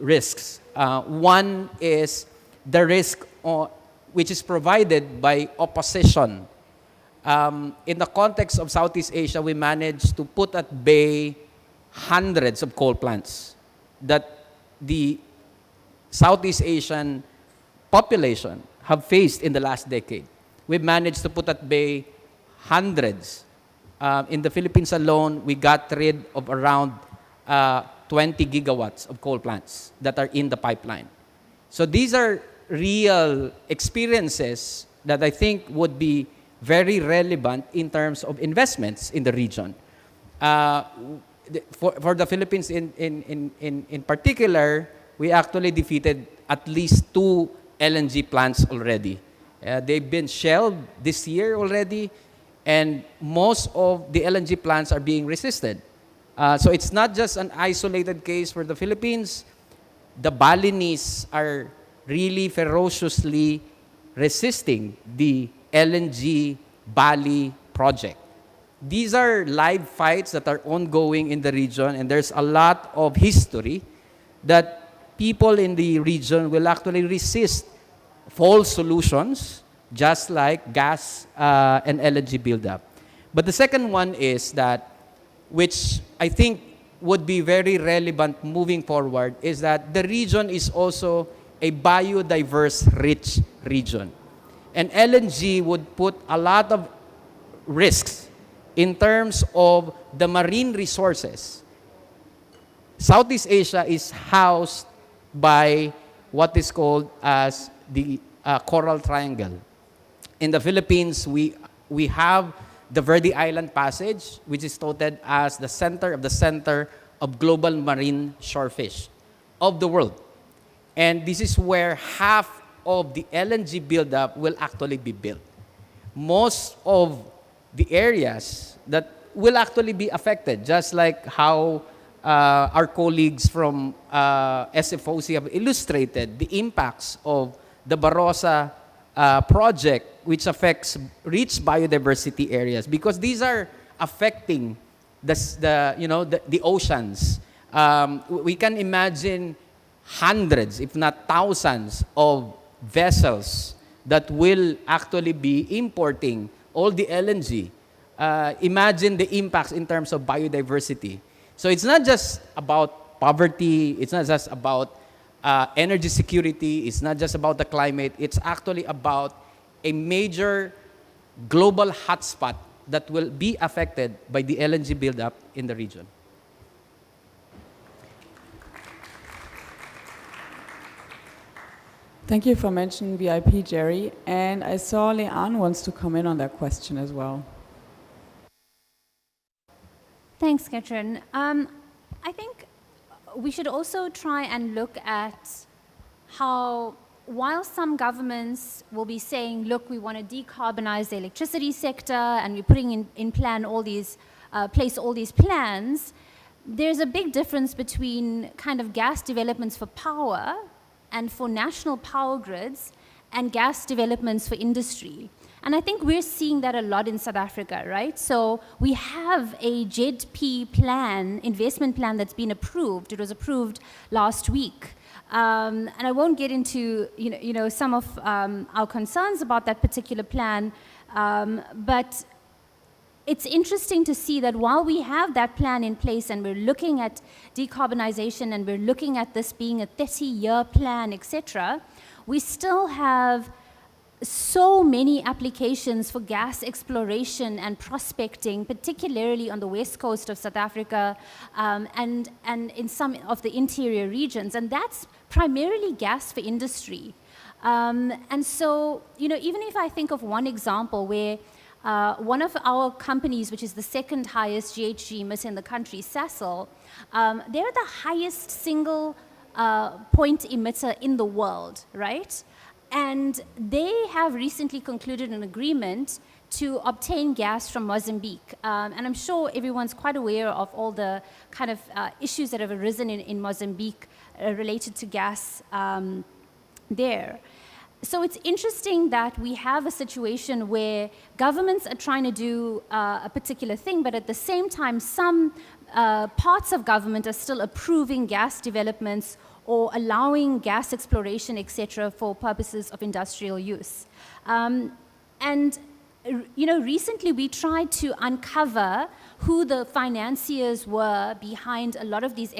risks. One is the risk which is provided by opposition. In the context of Southeast Asia, we managed to put at bay hundreds of coal plants that the Southeast Asian population have faced in the last decade. We've managed to put at bay hundreds. In the Philippines alone, we got rid of around 20 gigawatts of coal plants that are in the pipeline. So these are real experiences that I think would be very relevant in terms of investments in the region. For the Philippines in particular, we actually defeated at least 2 LNG plants already. They've been shelved this year already, and most of the LNG plants are being resisted. So it's not just an isolated case for the Philippines. The Balinese are really ferociously resisting the LNG Bali project. These are live fights that are ongoing in the region, and there's a lot of history that people in the region will actually resist false solutions, just like gas and LNG buildup. But the second one is that, which I think would be very relevant moving forward, is that the region is also a biodiverse rich region. And LNG would put a lot of risks in terms of the marine resources. Southeast Asia is housed by what is called as the Coral Triangle. In the Philippines, we have the Verde Island Passage, which is touted as the center of global marine shorefish of the world. And this is where half of the LNG buildup will actually be built. Most of the areas that will actually be affected, just like how our colleagues from SFOC have illustrated the impacts of the Barossa project, which affects rich biodiversity areas, because these are affecting the oceans. We can imagine hundreds, if not thousands, of vessels that will actually be importing all the LNG. Imagine the impacts in terms of biodiversity. So it's not just about poverty, it's not just about energy security, it's not just about the climate, it's actually about a major global hotspot that will be affected by the LNG buildup in the region. Thank you for mentioning VIP, Gerry. And I saw Leanne wants to come in on that question as well. Thanks, Katrin. I think we should also try and look at how, while some governments will be saying, look, we want to decarbonize the electricity sector and we're putting in plan all these, place all these plans, there's a big difference between kind of gas developments for power and for national power grids and gas developments for industry. And I think we're seeing that a lot in South Africa, right? So we have a JEDP plan, investment plan that's been approved. It was approved last week. And I won't get into some of our concerns about that particular plan, but it's interesting to see that while we have that plan in place and we're looking at decarbonization and we're looking at this being a 30-year plan, etc., we still have so many applications for gas exploration and prospecting, particularly on the west coast of South Africa and in some of the interior regions. And that's primarily gas for industry. And so, even if I think of one example where one of our companies, which is the second highest GHG emitter in the country, Sasol, they're the highest single point emitter in the world, right? And they have recently concluded an agreement to obtain gas from Mozambique. And I'm sure everyone's quite aware of all the kind of issues that have arisen in Mozambique related to gas there. So it's interesting that we have a situation where governments are trying to do a particular thing, but at the same time, some parts of government are still approving gas developments or allowing gas exploration, etc., for purposes of industrial use. Recently we tried to uncover who the financiers were behind a lot of these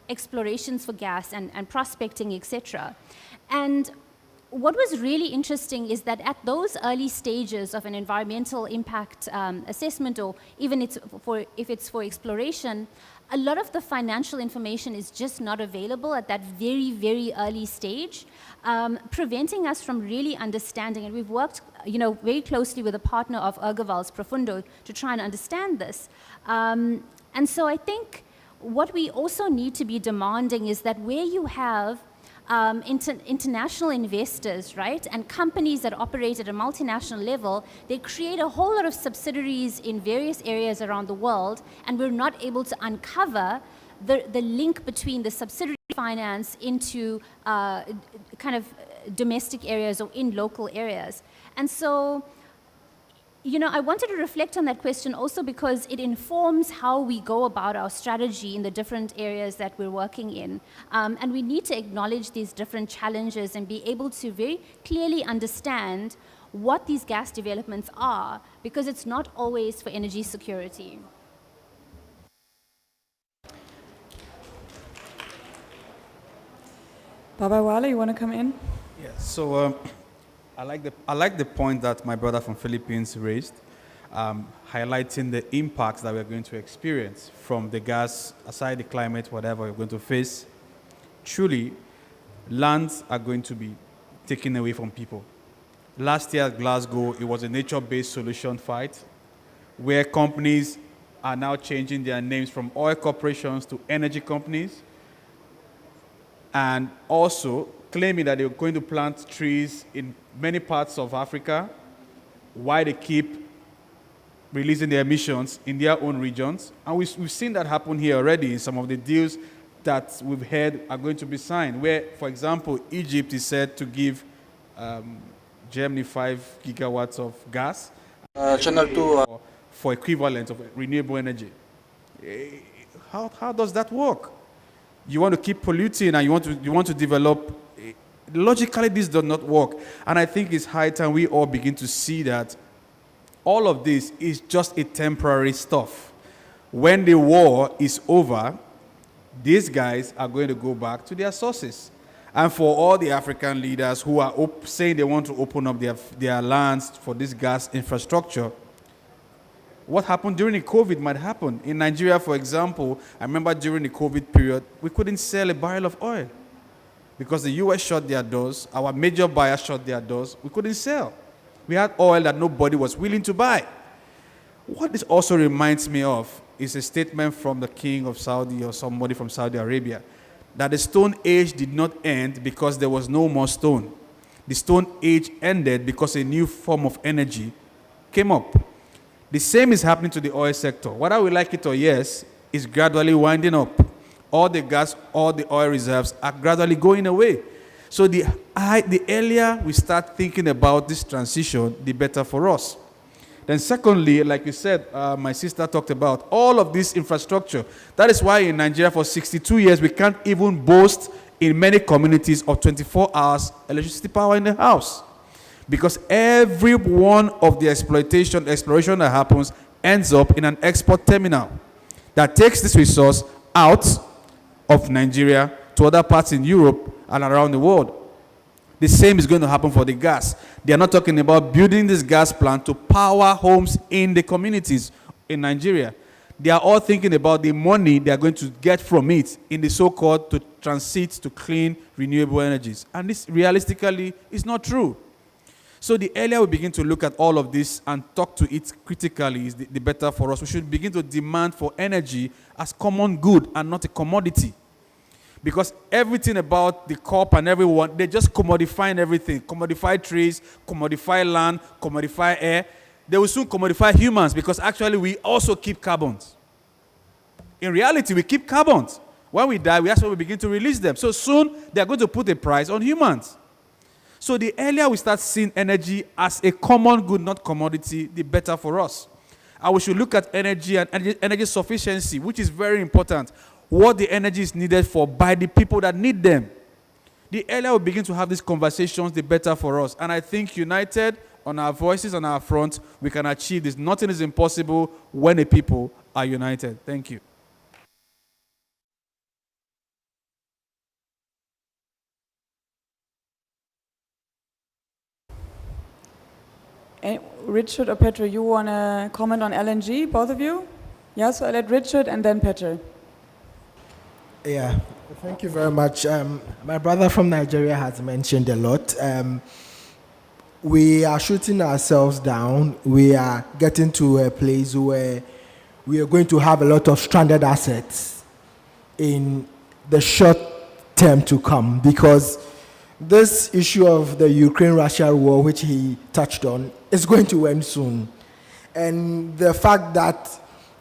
explorations for gas and prospecting, etc. And what was really interesting is that at those early stages of an environmental impact assessment, or even if it's for exploration, a lot of the financial information is just not available at that very, very early stage, preventing us from really understanding. And we've worked, very closely with a partner of Urgewald's Profundo to try and understand this. And so I think what we also need to be demanding is that where you have international investors, right, and companies that operate at a multinational level, they create a whole lot of subsidiaries in various areas around the world, and we're not able to uncover the link between the subsidiary finance into kind of domestic areas or in local areas. And so, You know, I wanted to reflect on that question also because it informs how we go about our strategy in the different areas that we're working in. And we need to acknowledge these different challenges and be able to very clearly understand what these gas developments are, because it's not always for energy security. Baba Wale, you want to come in? Yeah, so I like the point that my brother from Philippines raised, highlighting the impacts that we're going to experience from the gas, aside the climate, whatever we're going to face. Truly, lands are going to be taken away from people. Last year at Glasgow, it was a nature-based solution fight where companies are now changing their names from oil corporations to energy companies, and also claiming that they're going to plant trees in many parts of Africa while they keep releasing their emissions in their own regions. And we've seen that happen here already in some of the deals that we've heard are going to be signed, where, for example, Egypt is said to give Germany 5 gigawatts of gas Channel 2. for equivalent of renewable energy. How does that work? You want to keep polluting and you want to develop. Logically, this does not work. And I think it's high time we all begin to see that all of this is just a temporary stuff. When the war is over, these guys are going to go back to their sources. And for all the African leaders who are saying they want to open up their lands for this gas infrastructure, what happened during the COVID might happen. In Nigeria, for example, I remember during the COVID period, we couldn't sell a barrel of oil because the US shut their doors, our major buyers shut their doors, we couldn't sell. We had oil that nobody was willing to buy. What this also reminds me of is a statement from the king of Saudi or somebody from Saudi Arabia, that the Stone Age did not end because there was no more stone. The Stone Age ended because a new form of energy came up. The same is happening to the oil sector. Whether we like it or yes, it's gradually winding up. All the gas, all the oil reserves are gradually going away. So the earlier we start thinking about this transition, the better for us. Then secondly, like you said, my sister talked about all of this infrastructure. That is why in Nigeria for 62 years, we can't even boast in many communities of 24 hours electricity power in the house. Because every one of the exploration that happens ends up in an export terminal that takes this resource out of Nigeria to other parts in Europe and around the world. The same is going to happen for the gas. They are not talking about building this gas plant to power homes in the communities in Nigeria. They are all thinking about the money they are going to get from it in the so-called to transit to clean renewable energies. And this realistically is not true. So the earlier we begin to look at all of this and talk to it critically is the better for us. We should begin to demand for energy as common good and not a commodity. Because everything about the COP and everyone, they're just commodifying everything. Commodify trees, commodify land, commodify air. They will soon commodify humans because actually we also keep carbons. In reality, we keep carbons. When we die, that's when we begin to release them. So soon, they're going to put a price on humans. So the earlier we start seeing energy as a common good, not commodity, the better for us. And we should look at energy and energy sufficiency, which is very important. What the energy is needed for by the people that need them. The earlier we begin to have these conversations, the better for us. And I think united on our voices, on our front, we can achieve this. Nothing is impossible when the people are united. Thank you. Richard or Petra, you want to comment on LNG, both of you? Yeah, so I'll let Richard and then Petra. Yeah, thank you very much. My brother from Nigeria has mentioned a lot. We are shooting ourselves down. We are getting to a place where we are going to have a lot of stranded assets in the short term to come, because this issue of the Ukraine-Russia war, which he touched on, is going to end soon. And the fact that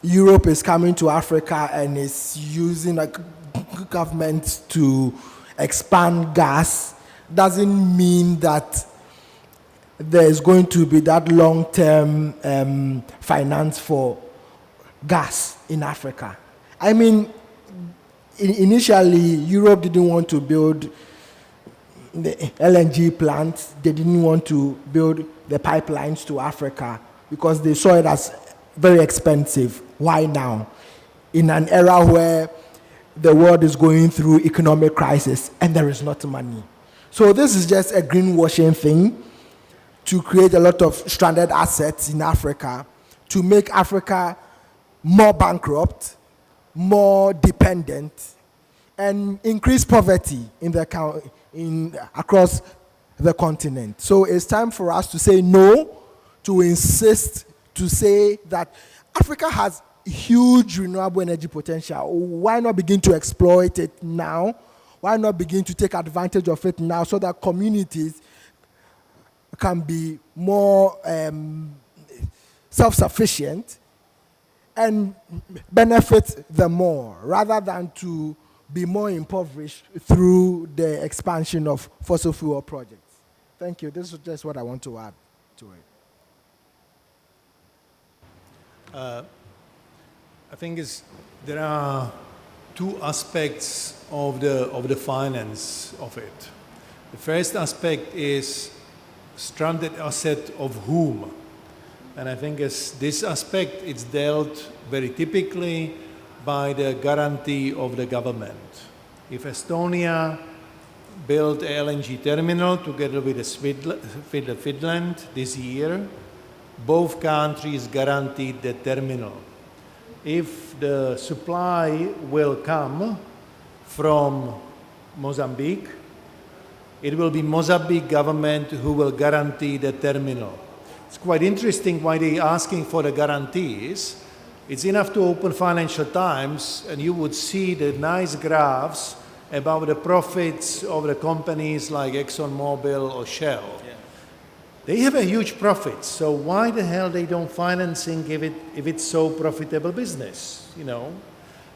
Europe is coming to Africa and is using a government to expand gas doesn't mean that there's going to be that long-term finance for gas in Africa. I mean, initially, Europe didn't want to build the LNG plants. They didn't want to build the pipelines to Africa because they saw it as very expensive. Why now? In an era where the world is going through economic crisis and there is not money. So this is just a greenwashing thing to create a lot of stranded assets in Africa, to make Africa more bankrupt, more dependent, and increase poverty across the continent. So it's time for us to say no, to insist, to say that Africa has huge renewable energy potential. Why not begin to exploit it now? Why not begin to take advantage of it now so that communities can be more self-sufficient and benefit them more, rather than to be more impoverished through the expansion of fossil fuel projects. Thank you. This is just what I want to add to it. I think there are two aspects of the finance of it. The first aspect is stranded asset of whom, and I think this aspect is dealt very typically by the guarantee of the government. If Estonia built an LNG terminal together with Finland this year, both countries guaranteed the terminal. If the supply will come from Mozambique, it will be Mozambique government who will guarantee the terminal. It's quite interesting why they're asking for the guarantees. It's enough to open Financial Times and you would see the nice graphs about the profits of the companies like ExxonMobil or Shell. Yeah. They have a huge profit, so why the hell they don't financing if it's so profitable business, you know?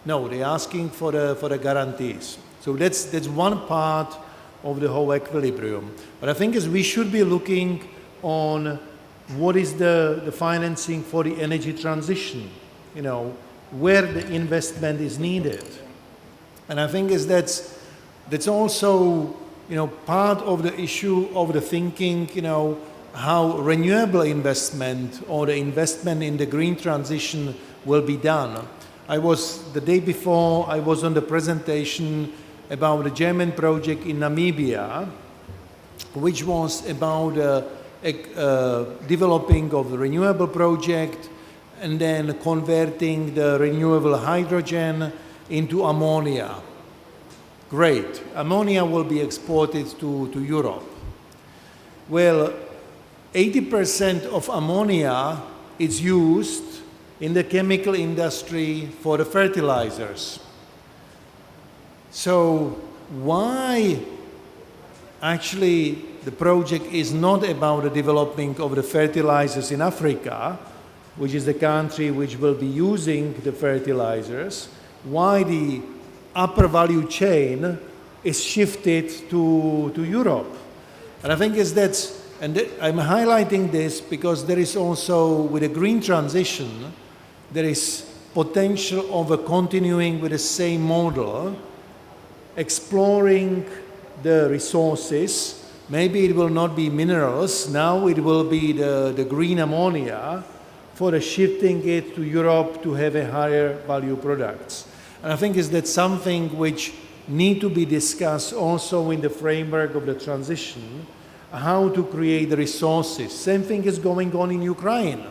No, they're asking for the guarantees. So that's one part of the whole equilibrium. But I think we should be looking on what is the financing for the energy transition, you know, where the investment is needed. And I think that's also, you know, part of the issue of the thinking, you know, how renewable investment or the investment in the green transition will be done. The day before, I was on the presentation about the German project in Namibia, which was about developing of the renewable project and then converting the renewable hydrogen into ammonia. Great. Ammonia will be exported to Europe. Well, 80% of ammonia is used in the chemical industry for the fertilizers. So why actually the project is not about the developing of the fertilizers in Africa, which is the country which will be using the fertilizers, why the upper value chain is shifted to Europe. And I think I'm highlighting this because there is also, with a green transition, there is potential of continuing with the same model, exploring the resources. Maybe it will not be minerals, now it will be the green ammonia, for the shifting it to Europe to have a higher value products. And I think that's something which need to be discussed also in the framework of the transition, how to create the resources. Same thing is going on in Ukraine.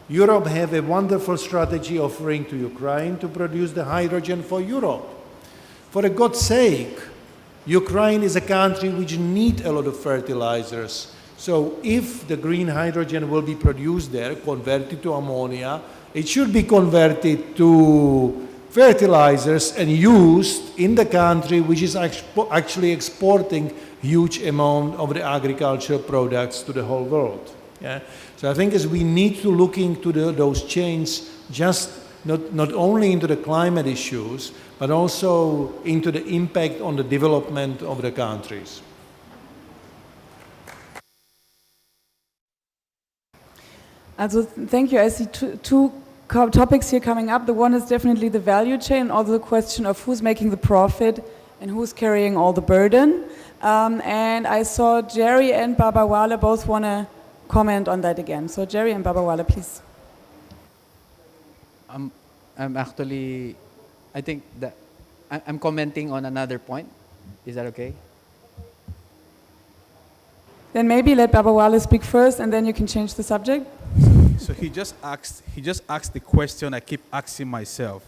Europe have a wonderful strategy offering to Ukraine to produce the hydrogen for Europe. For God's sake, Ukraine is a country which needs a lot of fertilizers. So if the green hydrogen will be produced there, converted to ammonia, it should be converted to fertilizers and used in the country which is actually exporting huge amount of the agricultural products to the whole world. Yeah? So I think we need to look into those chains, just not only into the climate issues, but also into the impact on the development of the countries. Also, thank you. I see two topics here coming up. The one is definitely the value chain, also the question of who's making the profit and who's carrying all the burden. And I saw Gerry and Babawale both want to comment on that again. So Gerry and Babawale, please. I'm actually, I think that I'm commenting on another point. Is that okay? Then maybe let Babawale speak first, and then you can change the subject. So he just asked the question I keep asking myself.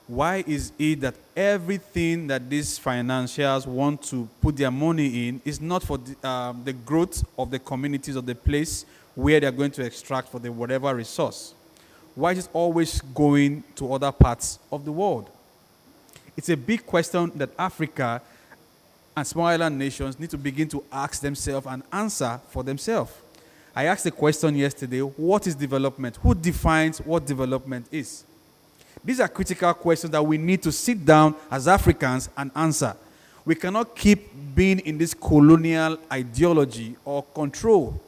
Why is it that everything that these financiers want to put their money in is not for the growth of the communities of the place where they're going to extract for the whatever resource? Why is it always going to other parts of the world? It's a big question that Africa and small island nations need to begin to ask themselves and answer for themselves. I asked the question yesterday, what is development? Who defines what development is? These are critical questions that we need to sit down as Africans and answer. We cannot keep being in this colonial ideology or control.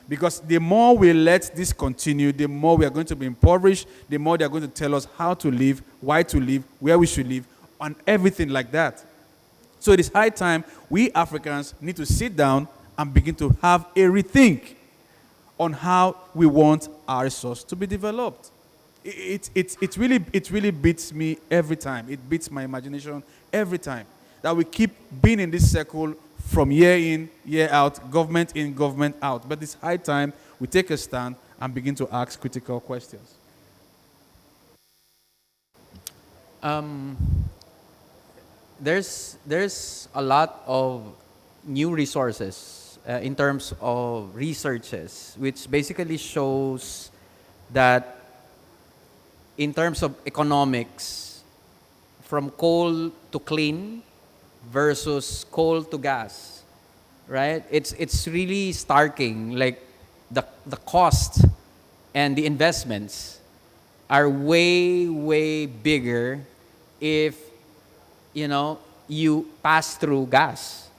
Because the more we let this continue, the more we are going to be impoverished, the more they are going to tell us how to live, why to live, where we should live, and everything like that. So it is high time we Africans need to sit down and begin to have a rethink on how we want our resource to be developed. It really beats me every time. It beats my imagination every time that we keep being in this circle from year in, year out, government in, government out. But it's high time we take a stand and begin to ask critical questions. There's a lot of new resources in terms of researches, which basically shows that in terms of economics, from coal to clean versus coal to gas, right? It's really starking. Like the cost and the investments are way bigger if you pass through gas,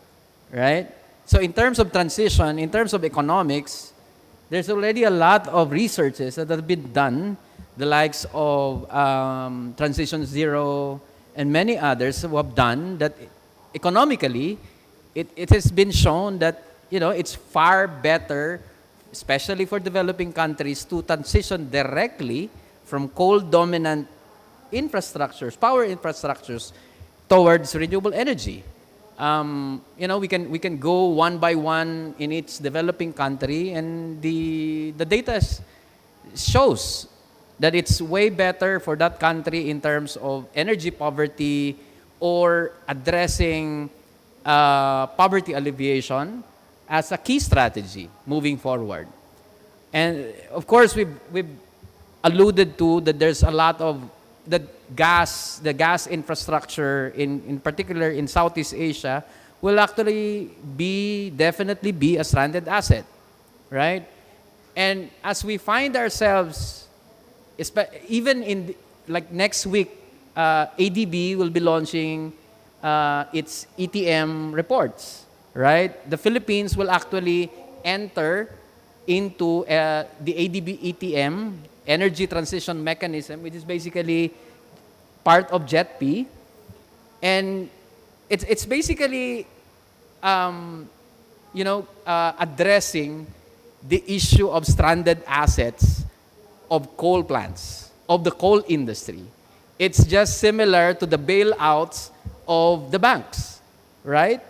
right? So in terms of transition, in terms of economics, there's already a lot of researches that have been done, the likes of Transition Zero and many others who have done that economically, it has been shown that it's far better, especially for developing countries, to transition directly from coal-dominant infrastructures, power infrastructures, towards renewable energy. We can go one by one in each developing country, and the data shows that it's way better for that country in terms of energy poverty or addressing poverty alleviation as a key strategy moving forward. And of course, we've alluded to that there's a lot of the gas infrastructure in particular in Southeast Asia will actually definitely be a stranded asset, right? And as we find ourselves, even in like next week, ADB will be launching its ETM reports, right? The Philippines will actually enter into the ADB ETM, Energy Transition Mechanism, which is basically part of JETP. And it's basically, addressing the issue of stranded assets of coal plants, of the coal industry. It's just similar to the bailouts of the banks, right?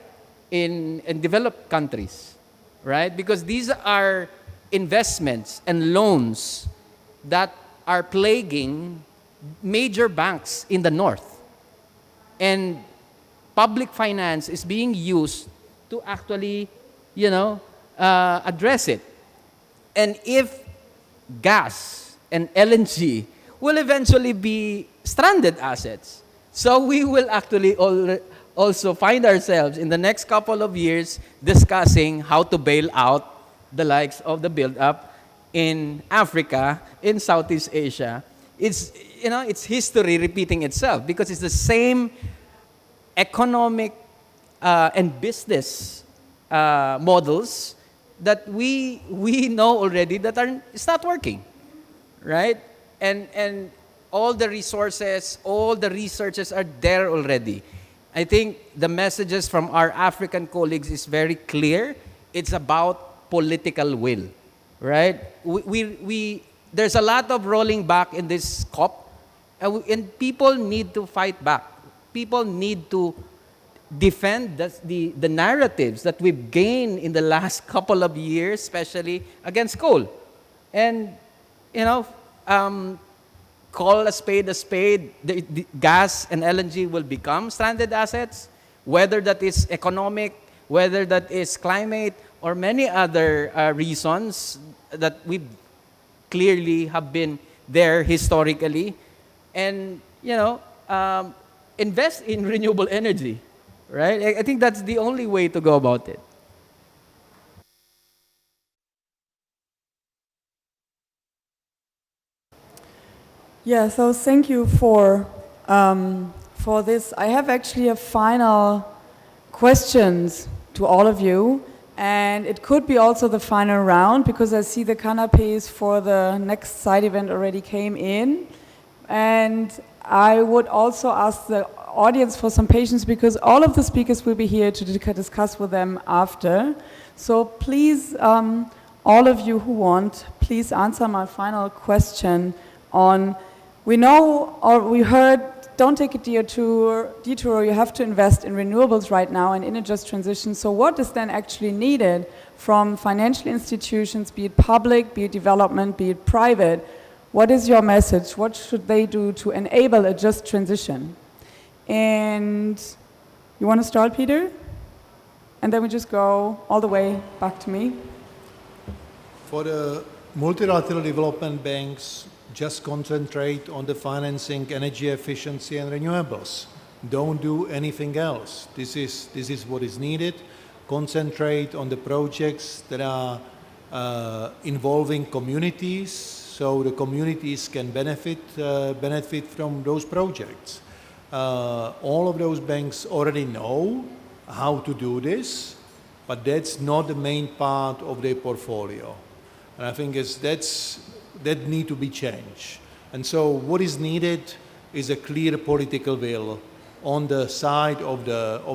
In developed countries, right? Because these are investments and loans that are plaguing major banks in the north. And public finance is being used to actually, address it. And if gas and LNG will eventually be stranded assets, so we will actually also find ourselves in the next couple of years discussing how to bail out the likes of the build-up in Africa, in Southeast Asia. It's history repeating itself because it's the same economic and business models that we know already that it's not working, right? And all the resources, all the researches are there already. I think the messages from our African colleagues is very clear. It's about political will, right? There's a lot of rolling back in this COP, and people need to fight back. People need to defend the narratives that we've gained in the last couple of years, especially against coal. And, call a spade a spade. The gas and LNG will become stranded assets, whether that is economic, whether that is climate, or many other reasons that we clearly have been there historically. And, invest in renewable energy, right? I think that's the only way to go about it. Yeah, so thank you for this. I have actually a final questions to all of you, and it could be also the final round because I see the canapes for the next side event already came in, and I would also ask the audience for some patience because all of the speakers will be here to discuss with them after. So please, all of you who want, please answer my final question on. We know, or we heard, don't take a detour, you have to invest in renewables right now and in a just transition. So what is then actually needed from financial institutions, be it public, be it development, be it private? What is your message? What should they do to enable a just transition? And you want to start, Peter? And then we just go all the way back to me. For the multilateral development banks, just concentrate on the financing energy efficiency and renewables. Don't do anything else. This is what is needed. Concentrate on the projects that are involving communities, so the communities can benefit from those projects. All of those banks already know how to do this, but that's not the main part of their portfolio. And I think that need to be changed. And so what is needed is a clear political will on the side of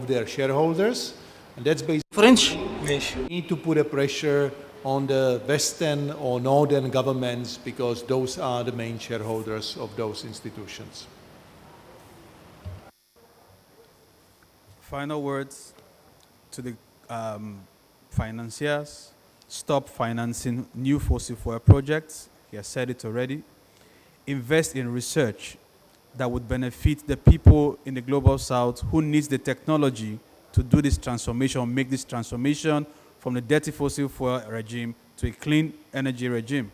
their shareholders. And that's basically French. need to put a pressure on the Western or Northern governments because those are the main shareholders of those institutions. Final words to the financiers. Stop financing new fossil fuel projects. He has said it already. Invest in research that would benefit the people in the global south who needs the technology to do this transformation, make this transformation from the dirty fossil fuel regime to a clean energy regime.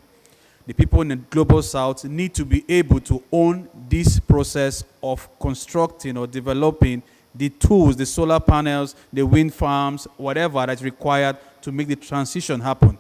The people in the global south need to be able to own this process of constructing or developing the tools, the solar panels, the wind farms, whatever that's required to make the transition happen.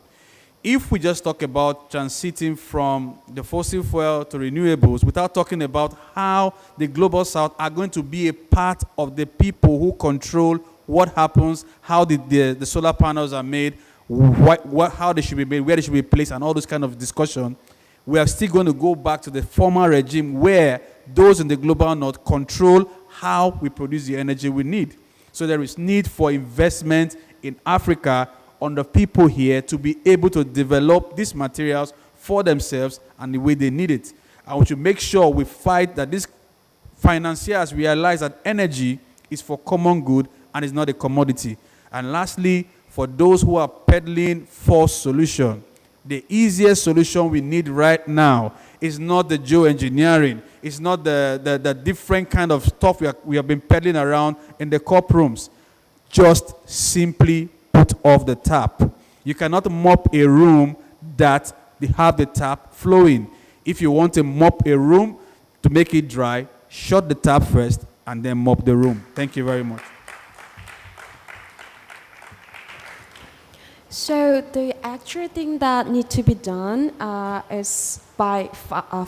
If we just talk about transiting from the fossil fuel to renewables without talking about how the global south are going to be a part of the people who control what happens, how the solar panels are made, how they should be made, where they should be placed, and all those kind of discussion, we are still going to go back to the former regime where those in the global north control how we produce the energy we need. So there is need for investment in Africa on the people here to be able to develop these materials for themselves and the way they need it. And we should make sure we fight that these financiers realize that energy is for common good and is not a commodity. And lastly, for those who are peddling false solution, the easiest solution we need right now is not the geoengineering. It's not the different kind of stuff we have been peddling around in the COP rooms. Just simply put off the tap. You cannot mop a room that they have the tap flowing. If you want to mop a room to make it dry, shut the tap first and then mop the room. Thank you very much. So the actual thing that need to be done is by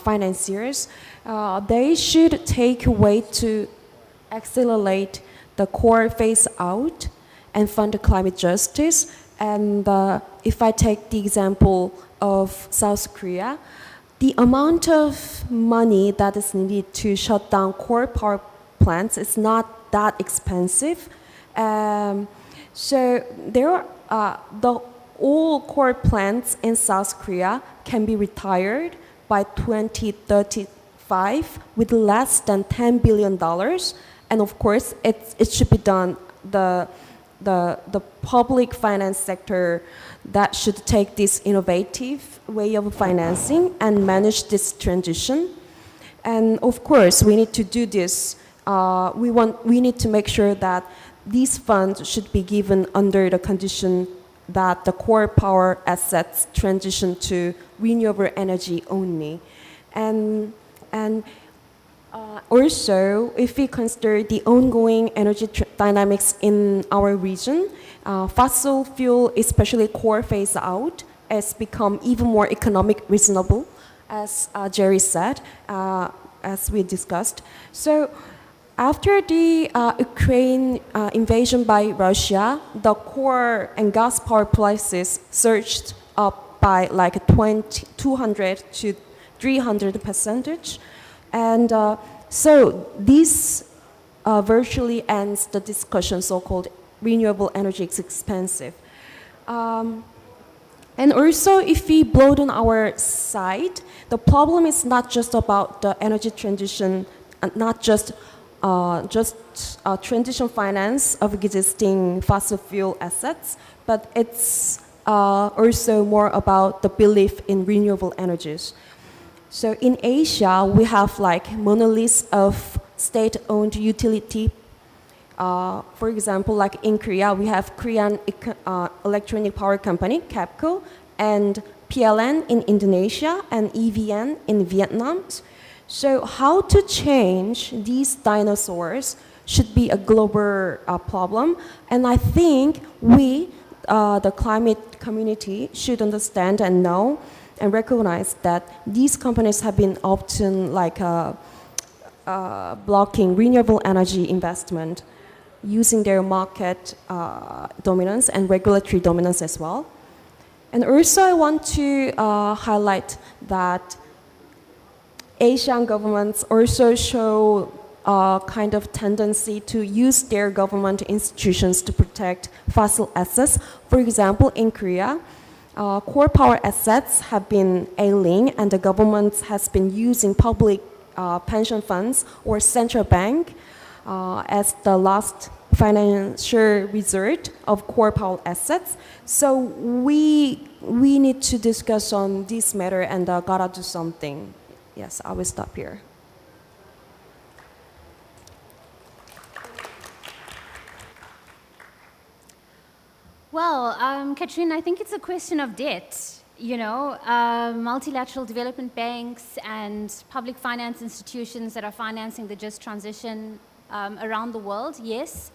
financiers. They should take a way to accelerate the core phase out and fund climate justice And if I take the example of South Korea, the amount of money that is needed to shut down coal power plants is not that expensive. So there are all coal plants in South Korea can be retired by 2035 with less than $10 billion. And of course, it should be done, the public finance sector that should take this innovative way of financing and manage this transition. And of course, we need to do this. We need to make sure that these funds should be given under the condition that the core power assets transition to renewable energy only. And also, if we consider the ongoing energy dynamics in our region, fossil fuel, especially coal phase out, has become even more economic reasonable, as Gerry said, as we discussed. So after the Ukraine invasion by Russia, the coal and gas power prices surged up by like 200 to 300%. And so this virtually ends the discussion, so-called renewable energy is expensive. And also, if we broaden our side, the problem is not just about the energy transition, not just transition finance of existing fossil fuel assets, but it's also more about the belief in renewable energies. So in Asia, we have like monoliths of state-owned utility. For example, like in Korea, we have Korean Electronic Power Company, KEPCO, and PLN in Indonesia, and EVN in Vietnam. So how to change these dinosaurs should be a global problem. And I think we, the climate community, should understand and know and recognize that these companies have been often like blocking renewable energy investment using their market dominance and regulatory dominance as well. And also I want to highlight that Asian governments also show a kind of tendency to use their government institutions to protect fossil assets. For example, in Korea, core power assets have been ailing and the government has been using public pension funds or central bank as the last financial resort of core power assets. So we need to discuss on this matter and gotta do something. Yes, I will stop here. Well, Katrin, I think it's a question of debt. You know, multilateral development banks and public finance institutions that are financing the just transition around the world, yes.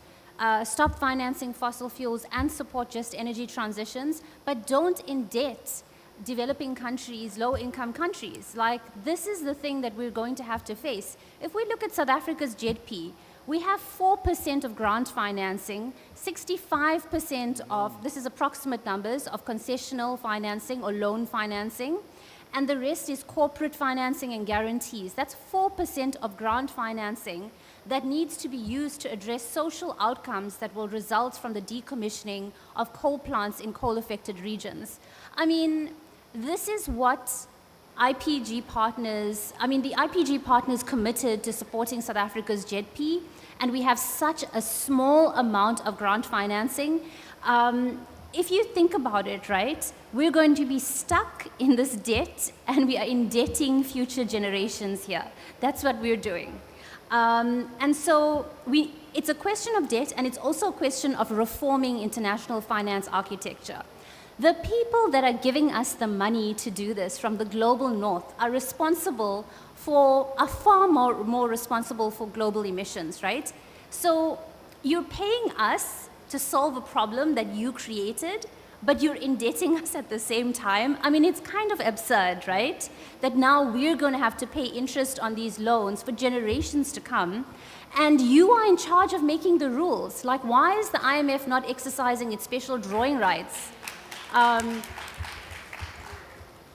Stop financing fossil fuels and support just energy transitions, but don't indebt developing countries, low-income countries. Like, this is the thing that we're going to have to face. If we look at South Africa's GDP, we have 4% of grant financing, 65% of, this is approximate numbers, of concessional financing or loan financing, and the rest is corporate financing and guarantees. That's 4% of grant financing that needs to be used to address social outcomes that will result from the decommissioning of coal plants in coal-affected regions. I mean, this is what IPG partners, the IPG partners committed to supporting South Africa's GDP, and we have such a small amount of grant financing. If you think about it, right, we're going to be stuck in this debt, and we are indebting future generations here. That's what we're doing. And so it's a question of debt, and it's also a question of reforming international finance architecture. The people that are giving us the money to do this from the global north are far more responsible for global emissions, right? So you're paying us to solve a problem that you created, but you're indebting us at the same time. I mean, it's kind of absurd, right? That now we're going to have to pay interest on these loans for generations to come, and you are in charge of making the rules. Like, why is the IMF not exercising its special drawing rights?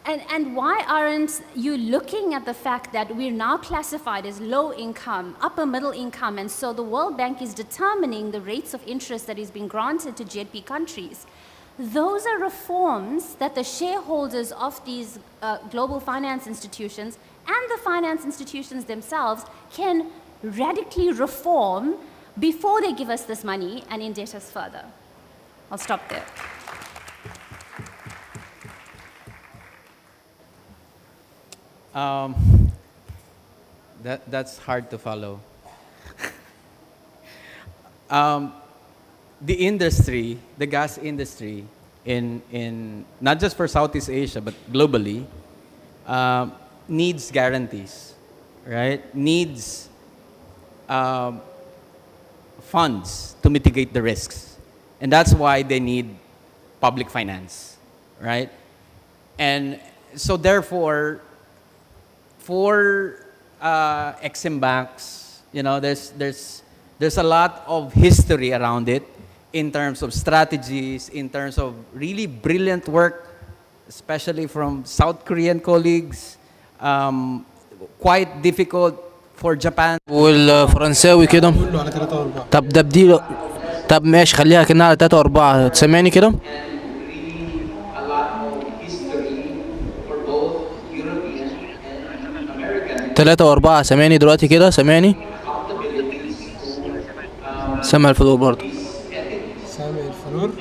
And why aren't you looking at the fact that we're now classified as low income, upper middle income, and so the World Bank is determining the rates of interest that is being granted to GDP countries? Those are reforms that the shareholders of these global finance institutions and the finance institutions themselves can radically reform before they give us this money and indebt us further. I'll stop there. That's hard to follow. The industry, the gas industry, in not just for Southeast Asia but globally, needs guarantees, right? Needs funds to mitigate the risks, and that's why they need public finance, right? And so therefore, for Exim banks, you know, there's a lot of history around it in terms of strategies, in terms of really brilliant work, especially from South Korean colleagues. Quite difficult for Japan. والفرنساوي كده. طب ده بديله. طب ماشي خليها كأنها على 3 و4 تسمعني كده. ثلاثة وأربعة سامعني دلوقتي كده سامعني سامع الفلور برضه سامع الفلور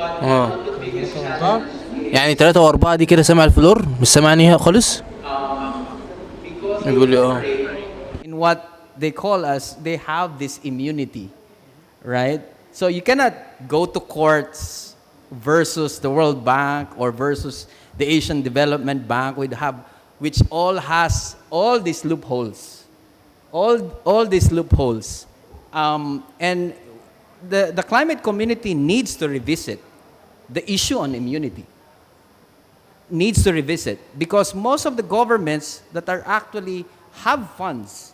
يعني 3 و4 دي كده سامع الفلور مش سامعني خالص بيقول لي In what they call us, they have this immunity, right? So you cannot go to courts versus the World Bank or versus the Asian Development Bank, which all has all these loopholes, all these loopholes, and the climate community needs to revisit the issue on immunity. Needs to revisit because most of the governments that are actually have funds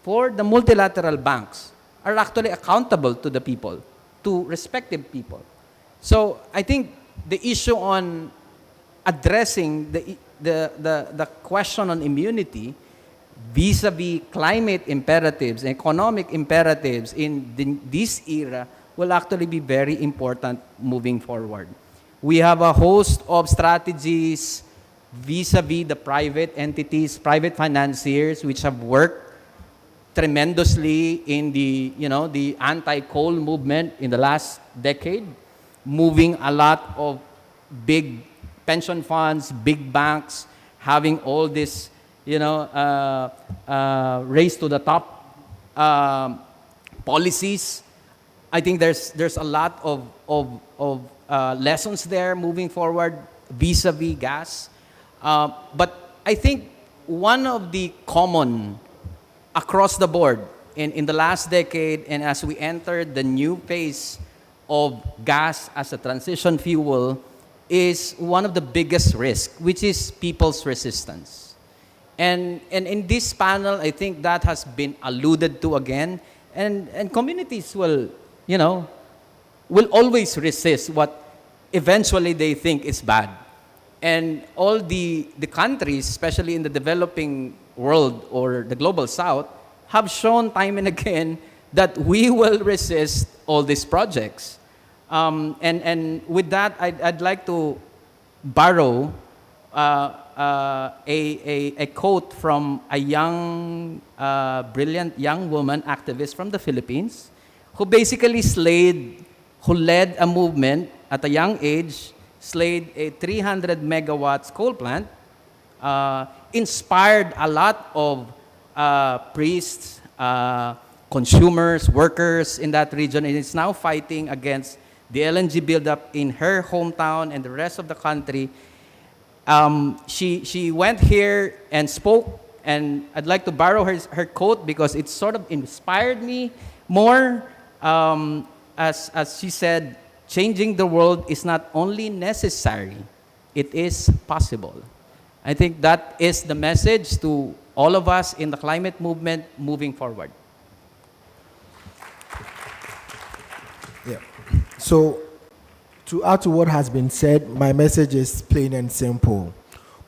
for the multilateral banks are actually accountable to the people, to respective people. So I think the issue on addressing the question on immunity vis-a-vis climate imperatives, economic imperatives in this era will actually be very important moving forward. We have a host of strategies vis-a-vis the private entities, private financiers, which have worked tremendously in the anti-coal movement in the last decade, moving a lot of big pension funds, big banks, having all this, race to the top policies. I think there's a lot of lessons there moving forward vis-a-vis gas. But I think one of the common across the board in the last decade and as we enter the new phase of gas as a transition fuel is one of the biggest risks, which is people's resistance. And in this panel, I think that has been alluded to again. And communities will always resist what eventually they think is bad. And all the countries, especially in the developing world or the global south, have shown time and again that we will resist all these projects. And with that, I'd like to borrow a quote from a young, brilliant young woman activist from the Philippines who basically led a movement at a young age, slayed a 300 megawatts coal plant, inspired a lot of priests, consumers, workers in that region, and is now fighting against the LNG buildup in her hometown and the rest of the country. She went here and spoke, and I'd like to borrow her quote because it sort of inspired me more. As she said, changing the world is not only necessary, it is possible. I think that is the message to all of us in the climate movement moving forward. Yeah. So, to add to what has been said, my message is plain and simple.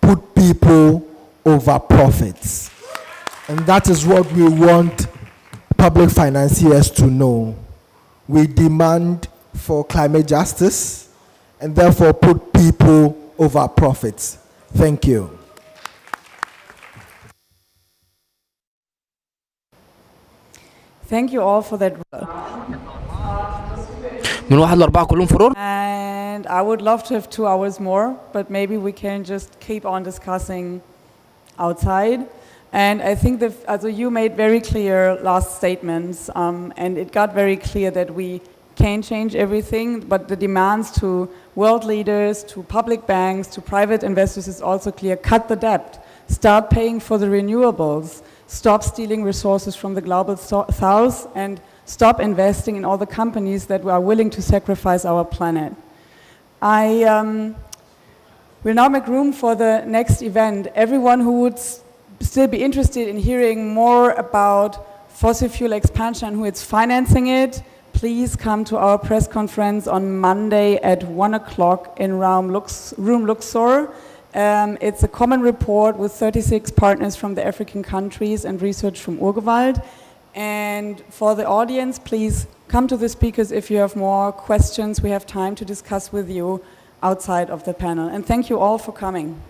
Put people over profits. And that is what we want public financiers to know. We demand for climate justice and therefore put people over profits. Thank you. Thank you all for that. من 1 ل 4 كلهم فرور. And I would love to have 2 hours more, but maybe we can just keep on discussing outside. And I think that also you made very clear last statements, and it got very clear that we can't change everything, but the demands to world leaders, to public banks, to private investors is also clear. Cut the debt, start paying for the renewables, stop stealing resources from the global south, and stop investing in all the companies that are willing to sacrifice our planet. I will now make room for the next event. Everyone who would still be interested in hearing more about fossil fuel expansion and who is financing it, please come to our press conference on Monday at 1 o'clock in room Luxor. It's a common report with 36 partners from the African countries and research from Urgewald. And for the audience, please come to the speakers if you have more questions. We have time to discuss with you outside of the panel. And thank you all for coming.